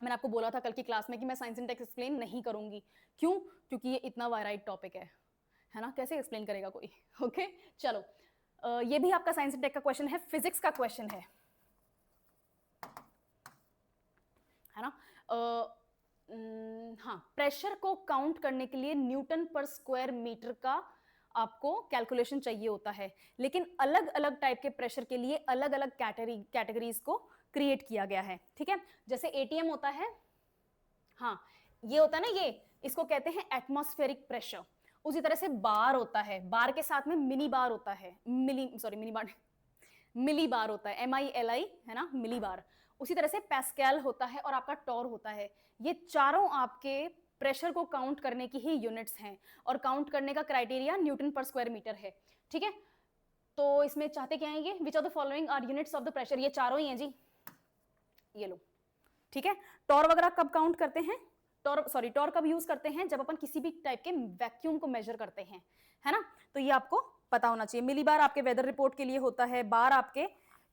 मैंने आपको बोला था कल की क्लास में कि मैं साइंस एंड टेक एक्सप्लेन नहीं करूंगी, क्यों, क्योंकि ये इतना वायराइड टॉपिक है ना, कैसे एक्सप्लेन करेगा कोई, ओके। चलो ये भी आपका साइंस एंड टेक का क्वेश्चन है, फिजिक्स का क्वेश्चन है ना। हाँ, प्रेशर को काउंट करने के लिए न्यूटन पर स्क्वायर मीटर का आपको कैलकुलेशन चाहिए होता है, लेकिन अलग अलग टाइप के प्रेशर के लिए अलग अलग कैटेगरीज को क्रिएट किया गया है, ठीक है। जैसे एटीएम होता है, हाँ ये होता है ना, ये इसको कहते हैं एटमॉस्फेरिक प्रेशर। उसी तरह से बार होता है, बार के साथ में मिनी बार होता है, मिनी बार, मिली बार होता है, MILI है ना, मिली बार। उसी तरह से पैस्कल होता है और आपका टॉर होता है। ये चारों आपके प्रेशर को काउंट करने की ही यूनिट्स हैं, और काउंट करने का criteria newton per square metre है, ठीक है। तो इसमें चाहते क्या है ये, which of the following are units of the pressure, ये चारों ही हैं जी, ये लो, ठीक है। टॉर वगैरह कब काउंट करते हैं, टॉर कब यूज करते हैं, जब अपन किसी भी टाइप के वैक्यूम को मेजर करते हैं, है ना। तो ये आपको पता होना चाहिए। मिली बार आपके वेदर रिपोर्ट के लिए होता है, बार आपके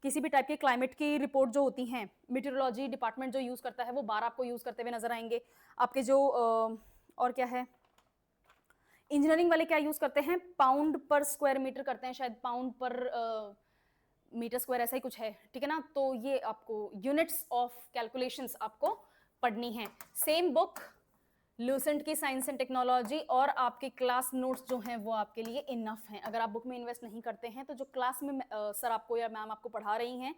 किसी भी टाइप के क्लाइमेट की रिपोर्ट जो होती हैं, मीटेरोलॉजी डिपार्टमेंट जो यूज करता है वो बार आपको यूज करते हुए नजर आएंगे। आपके जो और क्या है, इंजीनियरिंग वाले क्या यूज करते हैं, पाउंड पर स्क्वायर मीटर करते हैं, शायद पाउंड पर मीटर स्क्वायर ऐसा ही कुछ है, ठीक है ना। तो ये आपको यूनिट्स ऑफ कैलकुलेशंस आपको पढ़नी है। सेम बुक लूसेंट की साइंस एंड टेक्नोलॉजी और आपके क्लास नोट्स जो हैं वो आपके लिए इनफ हैं। अगर आप बुक में इन्वेस्ट नहीं करते हैं तो जो क्लास में सर आपको या मैम आपको पढ़ा रही हैं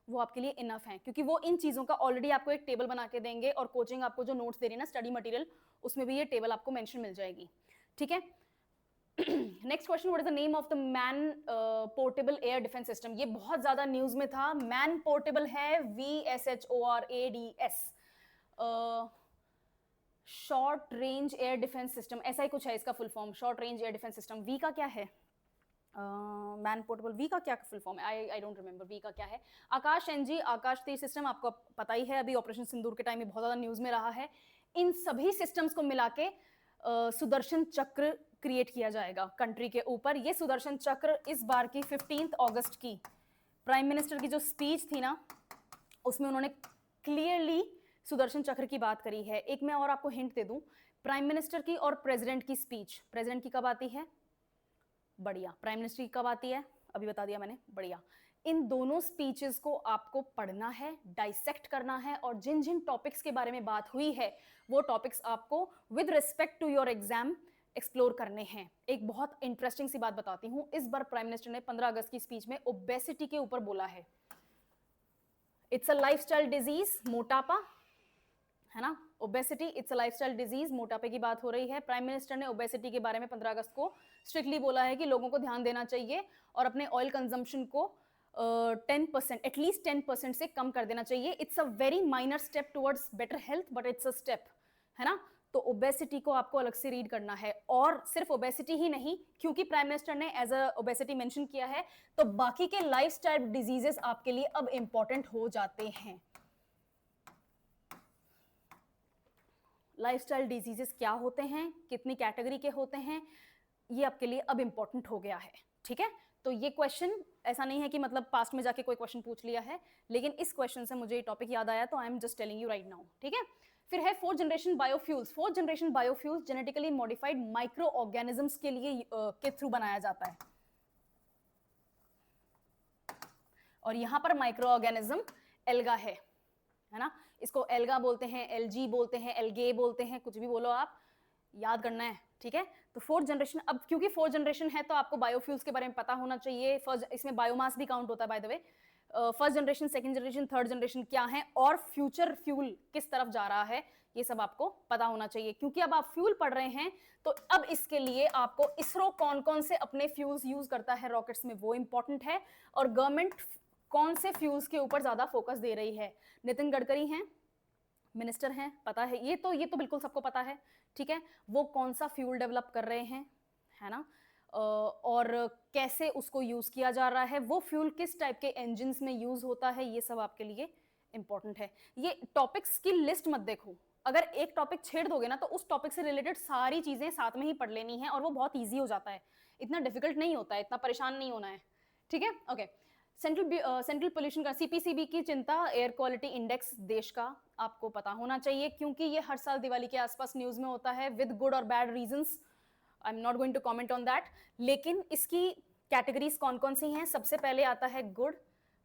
वो आपके लिए इनफ हैं, क्योंकि वो इन चीज़ों का ऑलरेडी आपको एक टेबल बना के देंगे, और कोचिंग आपको जो नोट्स दे रही है ना, स्टडी मटेरियल, उसमें भी ये टेबल आपको मेंशन मिल जाएगी, ठीक है। Next question, what is the name of the man portable air defence system. ये बहुत ज्यादा न्यूज में था। मैन पोर्टेबल है VSHORADS, short range air defence system, ऐसा ही कुछ है इसका full form, short range air defence system. V का क्या है, मैन पोर्टेबल, वी का क्या फुल फॉर्म है, आई डोंट रिमेंबर वी का क्या है। आकाश NG, आकाश तीर सिस्टम आपको पता ही है, अभी ऑपरेशन सिंदूर के टाइम में बहुत ज्यादा न्यूज में रहा है। इन सभी सिस्टम्स को मिला के सुदर्शन चक्र क्रिएट किया जाएगा कंट्री के ऊपर। ये सुदर्शन चक्र इस बार की 15 अगस्त की प्राइम मिनिस्टर की जो स्पीच थी ना, उसमें उन्होंने क्लियरली सुदर्शन चक्र की बात करी है। एक मैं और आपको हिंट दे दूं, प्राइम मिनिस्टर की और प्रेसिडेंट की स्पीच, प्रेसिडेंट की कब आती है, बढ़िया, प्राइम मिनिस्टर की कब आती है, अभी बता दिया मैंने, बढ़िया। इन दोनों स्पीचेस को आपको पढ़ना है, डाइसेक्ट करना है, और जिन जिन टॉपिक्स के बारे में बात हुई है वो टॉपिक्स आपको with respect to your exam explore करने हैं। एक बहुत इंटरेस्टिंग सी बात बताती हूँ, इस बार प्राइम मिनिस्टर ने 15 अगस्त की स्पीच में ओबेसिटी के ऊपर बोला है। इट्स अ लाइफस्टाइल डिजीज, मोटापा है ना, obesity it's a lifestyle disease, मोटापे की बात हो रही है। प्राइम मिनिस्टर ने ओबेसिटी के बारे में 15 अगस्त को स्ट्रिक्टली बोला है कि लोगों को ध्यान देना चाहिए और अपने ऑयल कंजम्पशन को 10%, एटलीस्ट 10% से कम कर देना चाहिए। It's a very minor step towards better health, but it's a step, है ना। तो ओबेसिटी को आपको अलग से रीड करना है, और सिर्फ ओबेसिटी ही नहीं, क्योंकि प्राइम मिनिस्टर ने एज अ ओबेसिटी मेंशन किया है, तो बाकी के लाइफस्टाइल डिजीजेस आपके लिए अब इंपॉर्टेंट हो जाते हैं। लाइफस्टाइल डिजीजेस क्या होते हैं, कितनी कैटेगरी के होते हैं, ये आपके लिए अब इंपॉर्टेंट हो गया है, ठीक है। तो ये क्वेश्चन ऐसा नहीं है कि मतलब पास्ट में जाके कोई क्वेश्चन पूछ लिया है, लेकिन इस क्वेश्चन से मुझे ये टॉपिक याद आया, तो I am just telling you right now, ठीक है। फिर है fourth generation biofuels. Fourth generation biofuels genetically modified micro organisms के लिए के थ्रू बनाया जाता है, और यहां पर माइक्रो ऑर्गेनिज्म एल्गा है ना। इसको एल्गा बोलते हैं, LG बोलते हैं, एल्गे बोलते हैं, कुछ भी बोलो आप, याद करना है, ठीक है। तो फोर्थ जनरेशन, अब क्योंकि फोर्थ जनरेशन है तो आपको बायोफ्यूल्स के बारे में पता होना चाहिए। फर्स्ट, इसमें बायोमास भी काउंट होता है by the way. First generation, second generation, third generation क्या है, और फ्यूचर फ्यूल किस तरफ जा रहा है, ये सब आपको पता होना चाहिए, क्योंकि अब आप फ्यूल पढ़ रहे हैं तो अब इसके लिए आपको इसरो कौन कौन से अपने फ्यूल्स यूज करता है रॉकेट्स में, वो इंपॉर्टेंट है, और गवर्नमेंट कौन से फ्यूल्स के ऊपर ज्यादा फोकस दे रही है। नितिन गडकरी हैं, मिनिस्टर हैं, पता है, ये तो बिल्कुल सबको पता है, ठीक है। वो कौन सा फ्यूल डेवलप कर रहे हैं, है ना, और कैसे उसको यूज किया जा रहा है, वो फ्यूल किस टाइप के इंजन्स में यूज होता है, ये सब आपके लिए इंपॉर्टेंट है। ये टॉपिक्स की लिस्ट मत देखो, अगर एक टॉपिक छेड़ दोगे ना तो उस टॉपिक से रिलेटेड सारी चीजें साथ में ही पढ़ लेनी है, और वो बहुत ईजी हो जाता है, इतना डिफिकल्ट नहीं होता है, इतना परेशान नहीं होना है, ठीक है। ओके, सेंट्रल पोल्यूशन का CPCB की चिंता, एयर क्वालिटी इंडेक्स देश का आपको पता होना चाहिए, क्योंकि ये हर साल दिवाली के आसपास न्यूज में होता है, विद गुड और bad reasons, I am not going to comment on that. लेकिन इसकी कैटेगरीज कौन कौन सी हैं, सबसे पहले आता है गुड,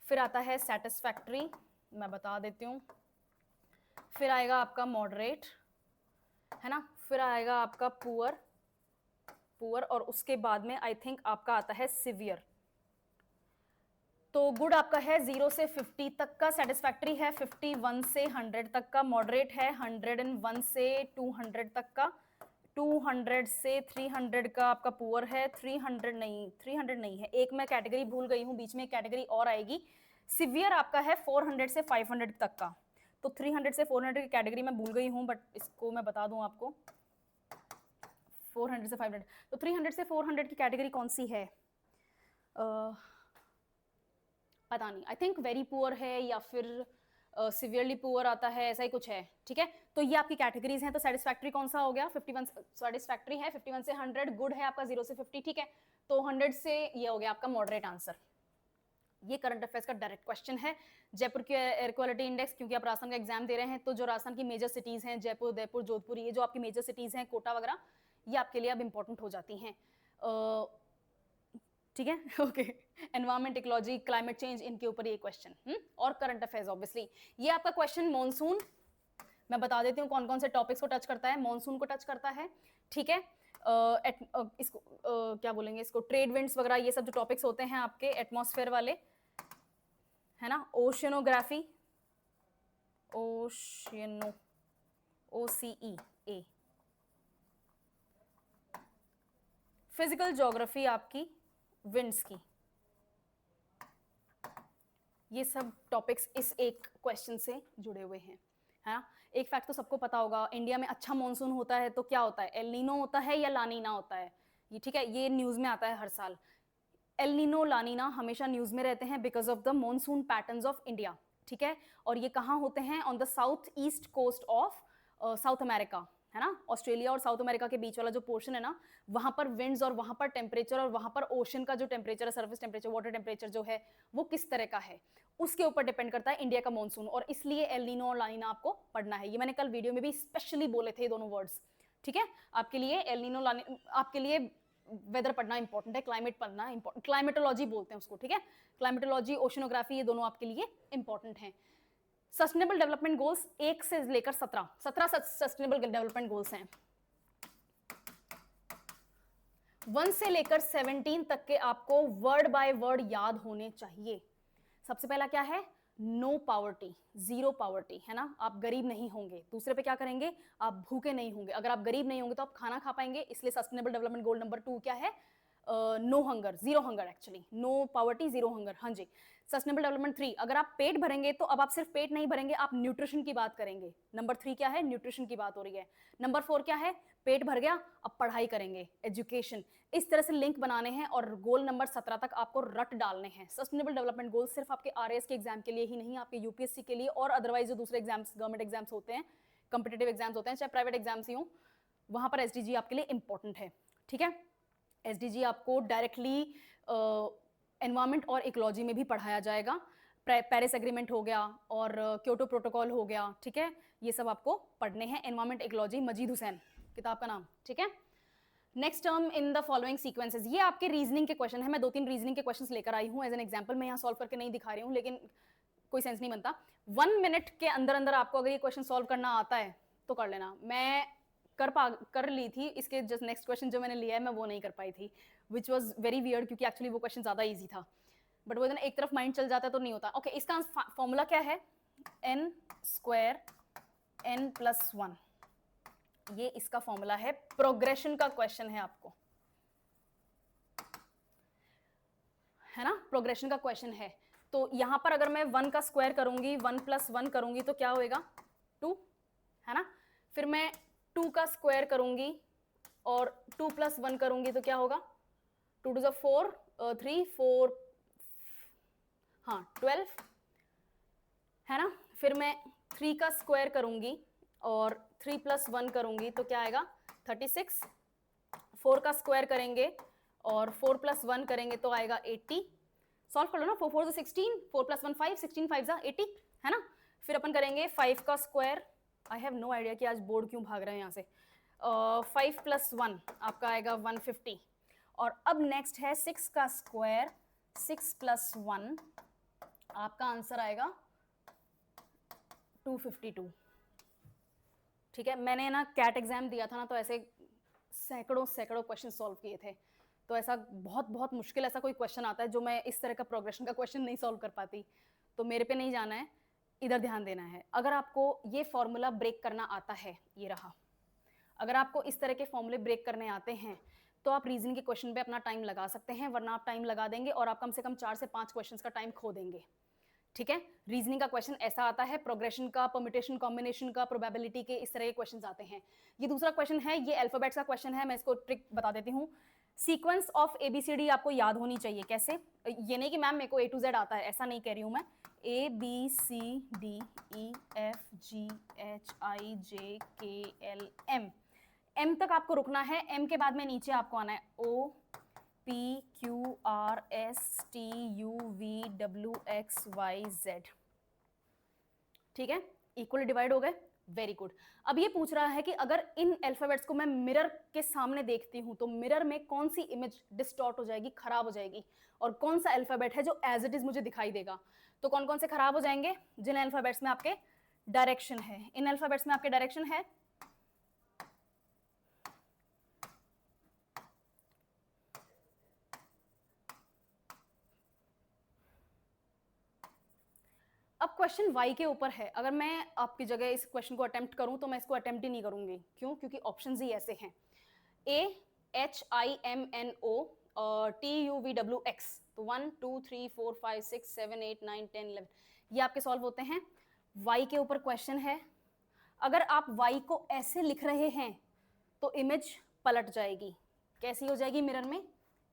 फिर आता है सेटिस्फैक्ट्री, मैं बता देती हूँ, फिर आएगा आपका मॉडरेट, है ना, फिर आएगा आपका पुअर, पुअर, और उसके बाद में आई थिंक आपका आता है सिवियर। तो गुड आपका है 0 से 50 तक का, सेटिस्फैक्ट्री है 51 से 100 तक का, मॉडरेट है 101 से 200 तक का, 200 से 300 का आपका पुअर है, 300 नहीं है, एक मैं कैटेगरी भूल गई हूँ, बीच में एक कैटेगरी और आएगी। सिवियर आपका है 400 से 500 तक का, तो 300 से 400 की कैटेगरी मैं भूल गई हूँ, बट इसको मैं बता दूँ आपको, 400 से 500, तो 300 से 400 की कैटेगरी कौन सी है? पता नहीं, आई थिंक वेरी पुअर है या फिर सिवियरली पुअर आता है, ऐसा ही कुछ है, ठीक है। तो ये आपकी कैटेगरीज हैं। तो सेटिस्फैक्ट्री कौन सा हो गया? 51 सेटिस्फैक्ट्री है, 51 से 100, गुड है आपका 0 से 50, ठीक है। तो 100 से ये हो गया आपका मॉडरेट आंसर। ये करंट अफेयर्स का डायरेक्ट क्वेश्चन है। जयपुर के एयर क्वालिटी इंडेक्स, क्योंकि आप राजस्थान का एग्जाम दे रहे हैं, तो जो राजस्थान की मेजर सिटीज हैं, जयपुर, उदयपुर, जोधपुर, ये जो आपकी मेजर सिटीज हैं, कोटा वगैरह, ये आपके लिए अब इंपॉर्टेंट हो जाती हैं, ठीक है। Okay, environment, ecology, climate change, इनके ऊपर ये क्वेश्चन, और करंट अफेयर्स ऑब्वियसली। ये आपका क्वेश्चन मॉनसून, मैं बता देती हूँ कौन कौन से टॉपिक्स को टच करता है। मॉनसून को टच करता है, ठीक है। इसको क्या बोलेंगे इसको, ट्रेड विंड्स वगैरह, ये सब जो टॉपिक्स होते हैं आपके एटमॉस्फेयर वाले, है ना। ओशियनोग्राफी, ओशियनो, OCE, फिजिकल ज्योग्राफी आपकी विंड्स की, ये सब टॉपिक्स इस एक क्वेश्चन से जुड़े हुए हैं, है ना। एक फैक्ट तो सबको पता होगा, इंडिया में अच्छा मॉनसून होता है तो क्या होता है? एल नीनो होता है या लानीना होता है? ये ठीक है, ये न्यूज में आता है हर साल। एल नीनो, लानीना हमेशा न्यूज में रहते हैं because of the monsoon patterns of India, ठीक है। और ये कहाँ होते हैं? On the south east coast of South America, है ना। ऑस्ट्रेलिया और साउथ अमेरिका के बीच वाला जो पोर्शन है ना, वहां पर विंड्स और वहां पर टेम्परेचर और वहां पर ओशन का जो टेम्परेचर है, सर्फेस टेम्परेचर, वाटर टेम्परेचर जो है वो किस तरह का है, उसके ऊपर डिपेंड करता है इंडिया का मॉनसून। और इसलिए एल नीनो और लानीना आपको पढ़ना है। ये मैंने कल वीडियो में भी स्पेशली बोले थे दोनों वर्ड्स, ठीक है। आपके लिए एल नीनो, लानीना, आपके लिए वेदर पढ़ना इंपॉर्टेंट है, क्लाइमेट पढ़ना इंपॉर्टेंट, क्लाइमेटोलॉजी बोलते हैं उसको, ठीक है। क्लाइमेटोलॉजी, ओशनोग्राफी, ये दोनों आपके लिए इंपॉर्टेंट हैं। सस्टेनेबल डेवलपमेंट गोल्स 1 से लेकर 17 सस्टेनेबल डेवलपमेंट गोल्स हैं। 1 से लेकर 17 तक के आपको वर्ड बाय वर्ड याद होने चाहिए। सबसे पहला क्या है? नो पावर्टी, जीरो पावर्टी, है ना। आप गरीब नहीं होंगे। दूसरे पे क्या करेंगे? आप भूखे नहीं होंगे। अगर आप गरीब नहीं होंगे तो आप खाना खा पाएंगे, इसलिए सस्टेनेबल डेवलपमेंट गोल नंबर 2 क्या है? No hunger, zero hunger, actually no poverty, zero hunger, हाँ जी। सस्टेनेबल डेवलपमेंट 3, अगर आप पेट भरेंगे तो अब आप सिर्फ पेट नहीं भरेंगे, आप न्यूट्रिशन की बात करेंगे। नंबर 3 क्या है? न्यूट्रिशन की बात हो रही है। नंबर 4 क्या है? पेट भर गया, अब पढ़ाई करेंगे, एजुकेशन। इस तरह से लिंक बनाने हैं और गोल नंबर 17 तक आपको रट डालने हैं। सस्टेनेबल डेवलपमेंट गोल सिर्फ आपके RAS के एग्जाम के लिए ही नहीं, आपके UPSC के लिए और अदरवाइज जो दूसरे एग्जाम्स, गवर्नमेंट एग्जाम्स होते हैं, कंपिटेटिव एग्जाम्स होते हैं, चाहे प्राइवेट एग्जाम्स ही हो, वहां पर SDG आपके लिए इंपॉर्टेंट है, ठीक है। SDG आपको डायरेक्टली एनवायरमेंट और इकोलॉजी में भी पढ़ाया जाएगा। पेरिस एग्रीमेंट हो गया और क्योटो प्रोटोकॉल हो गया, ठीक है। ये सब आपको पढ़ने हैं। एनवायरमेंट, इकोलॉजी, मजीद हुसैन किताब का नाम, ठीक है। Next term in the following sequences, ये आपके रीजनिंग के क्वेश्चन है। मैं 2-3 रीजनिंग के क्वेश्चंस लेकर आई हूँ एज एन एग्जांपल। मैं यहाँ सॉल्व करके नहीं दिखा रही हूँ, लेकिन कोई सेंस नहीं बनता। 1 मिनट के अंदर अंदर आपको अगर ये क्वेश्चन सॉल्व करना आता है तो कर लेना। मैं कर ली थी, इसके जस्ट नेक्स्ट क्वेश्चन जो मैंने लिया है मैं वो नहीं कर पाई थी, विच वॉज वेरी वियर्ड, क्योंकि एक्चुअली वो क्वेश्चन ज्यादा ईजी था। बट वो एक तरफ माइंड चल जाता है तो नहीं होता। ओके, इसका फॉर्मूला क्या है? n² n+1, ये इसका फॉर्मूला है। प्रोग्रेशन का क्वेश्चन है आपको, है ना, प्रोग्रेशन का क्वेश्चन है। तो यहां पर अगर मैं 1 का स्क्वायर करूंगी, 1+1 करूंगी तो क्या होएगा? 2, है ना। फिर मैं 2 का स्क्वायर करूंगी और 2+1 करूंगी तो क्या होगा? 2 to 4, 3, 4, हाँ 12, है ना। फिर मैं 3 का स्क्वायर करूंगी और 3+1 करूंगी तो क्या आएगा? 36। 4 का स्क्वायर करेंगे और 4+1 करेंगे तो आएगा 80। सॉल्व कर लो ना, 4 4 16, 4+1 5, 16 5 80, है ना। फिर अपन करेंगे 5 का square. I have no idea कि आज बोर्ड क्यों भाग रहे हैं यहाँ से। 5+1 आपका आएगा 150। और अब नेक्स्ट है 6 का स्क्वायर, 6+1 आपका आंसर आएगा 252। ठीक है, मैंने ना कैट एग्जाम दिया था ना, तो ऐसे सैकड़ों सैकड़ों क्वेश्चन सॉल्व किए थे। तो ऐसा बहुत बहुत मुश्किल ऐसा कोई क्वेश्चन आता है जो मैं इस तरह का प्रोग्रेशन का क्वेश्चन नहीं सॉल्व कर पाती। तो मेरे पे नहीं जाना है, इधर ध्यान देना है। अगर आपको ये फॉर्मूला ब्रेक करना आता है, ये रहा, अगर आपको इस तरह के फॉर्मूले ब्रेक करने आते हैं तो आप रीजनिंग के क्वेश्चन पे अपना टाइम लगा सकते हैं, वरना आप टाइम लगा देंगे और आप कम से कम 4 से 5 क्वेश्चंस का टाइम खो देंगे। ठीक है, रीजनिंग का क्वेश्चन ऐसा आता है, प्रोग्रेशन का, परम्यूटेशन, कॉम्बिनेशन का, प्रोबेबिलिटी के, इस तरह के क्वेश्चंस आते हैं। ये दूसरा क्वेश्चन है, ये अल्फाबेट्स का क्वेश्चन है, मैं इसको ट्रिक बता देती हूँ। सीक्वेंस ऑफ ABCD आपको याद होनी चाहिए। कैसे? ये नहीं कि मैम मेरे को A to Z आता है, ऐसा नहीं कह रही हूँ मैं। ABCDEFGHIJKLM, M तक आपको रुकना है, M के बाद में नीचे आपको आना है OPQRSTUVWXYZ। ठीक है, इक्वली डिवाइड हो गए, वेरी गुड। अब ये पूछ रहा है कि अगर इन अल्फाबेट्स को मैं मिरर के सामने देखती हूँ तो मिरर में कौन सी इमेज डिस्टॉर्ट हो जाएगी, खराब हो जाएगी, और कौन सा अल्फाबेट है जो एज इट इज मुझे दिखाई देगा। तो कौन कौन से खराब हो जाएंगे? जिन अल्फाबेट्स में आपके डायरेक्शन है, इन अल्फाबेट्स में आपके डायरेक्शन है, अब क्वेश्चन y के ऊपर है। अगर मैं आपकी जगह इस क्वेश्चन को अटेम्प्ट करूं तो मैं इसको अटेम्प्ट ही नहीं करूंगी। क्यों? क्योंकि ऑप्शंस ही ऐसे हैं, AHIMNOTUVWX, तो 1 2 3 4 5 6 7 8 9 10 11 ये आपके सॉल्व होते हैं। y के ऊपर क्वेश्चन है, अगर आप y को ऐसे लिख रहे हैं तो इमेज पलट जाएगी। कैसी हो जाएगी? मिरर में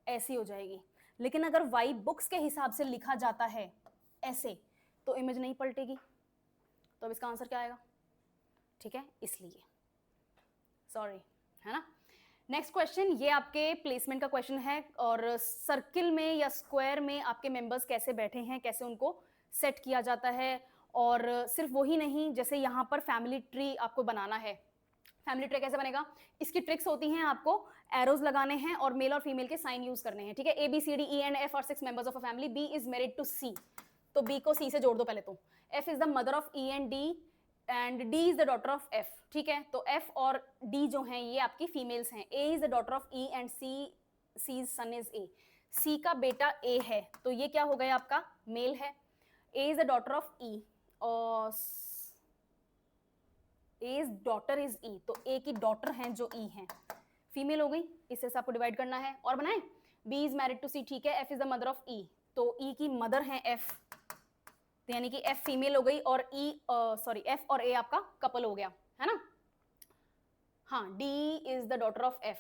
ऐसी हो जाएगी। लेकिन अगर y बुक्स के हिसाब से लिखा जाता है ऐसे, तो इमेज नहीं पलटेगी। तो अब इसका आंसर क्या आएगा? ठीक है, इसलिए सॉरी, है ना। नेक्स्ट क्वेश्चन, ये आपके प्लेसमेंट का क्वेश्चन है, और सर्किल में या स्क्वायर में आपके मेंबर्स कैसे बैठे हैं, कैसे उनको सेट किया जाता है। और सिर्फ वही नहीं, जैसे यहाँ पर फैमिली ट्री आपको बनाना है। फैमिली ट्री कैसे बनेगा? इसकी ट्रिक्स होती हैं, आपको एरोज लगाने हैं और मेल और फीमेल के साइन यूज करने हैं। ठीक है, ABCD E and F और 6 members of a family, B is married to C, तो B को C से जोड़ दो पहले। तो F is the mother of E and D and D is the daughter of F। ठीक है, तो F और D जो हैं ये आपकी फीमेल्स हैं। A is the daughter of E and C's son is A। C का बेटा A है, तो ये क्या हो गया? आपका मेल है। A is the daughter of E और A's डॉटर इज E, तो A की डॉटर हैं जो E हैं, फीमेल हो गई। इससे से आपको डिवाइड करना है और बनाए। B is married to C, ठीक है, F is the mother of E, तो E की मदर है F, तो यानी कि F फीमेल हो गई और F और A आपका कपल हो गया, है ना। हाँ, D is the daughter of F,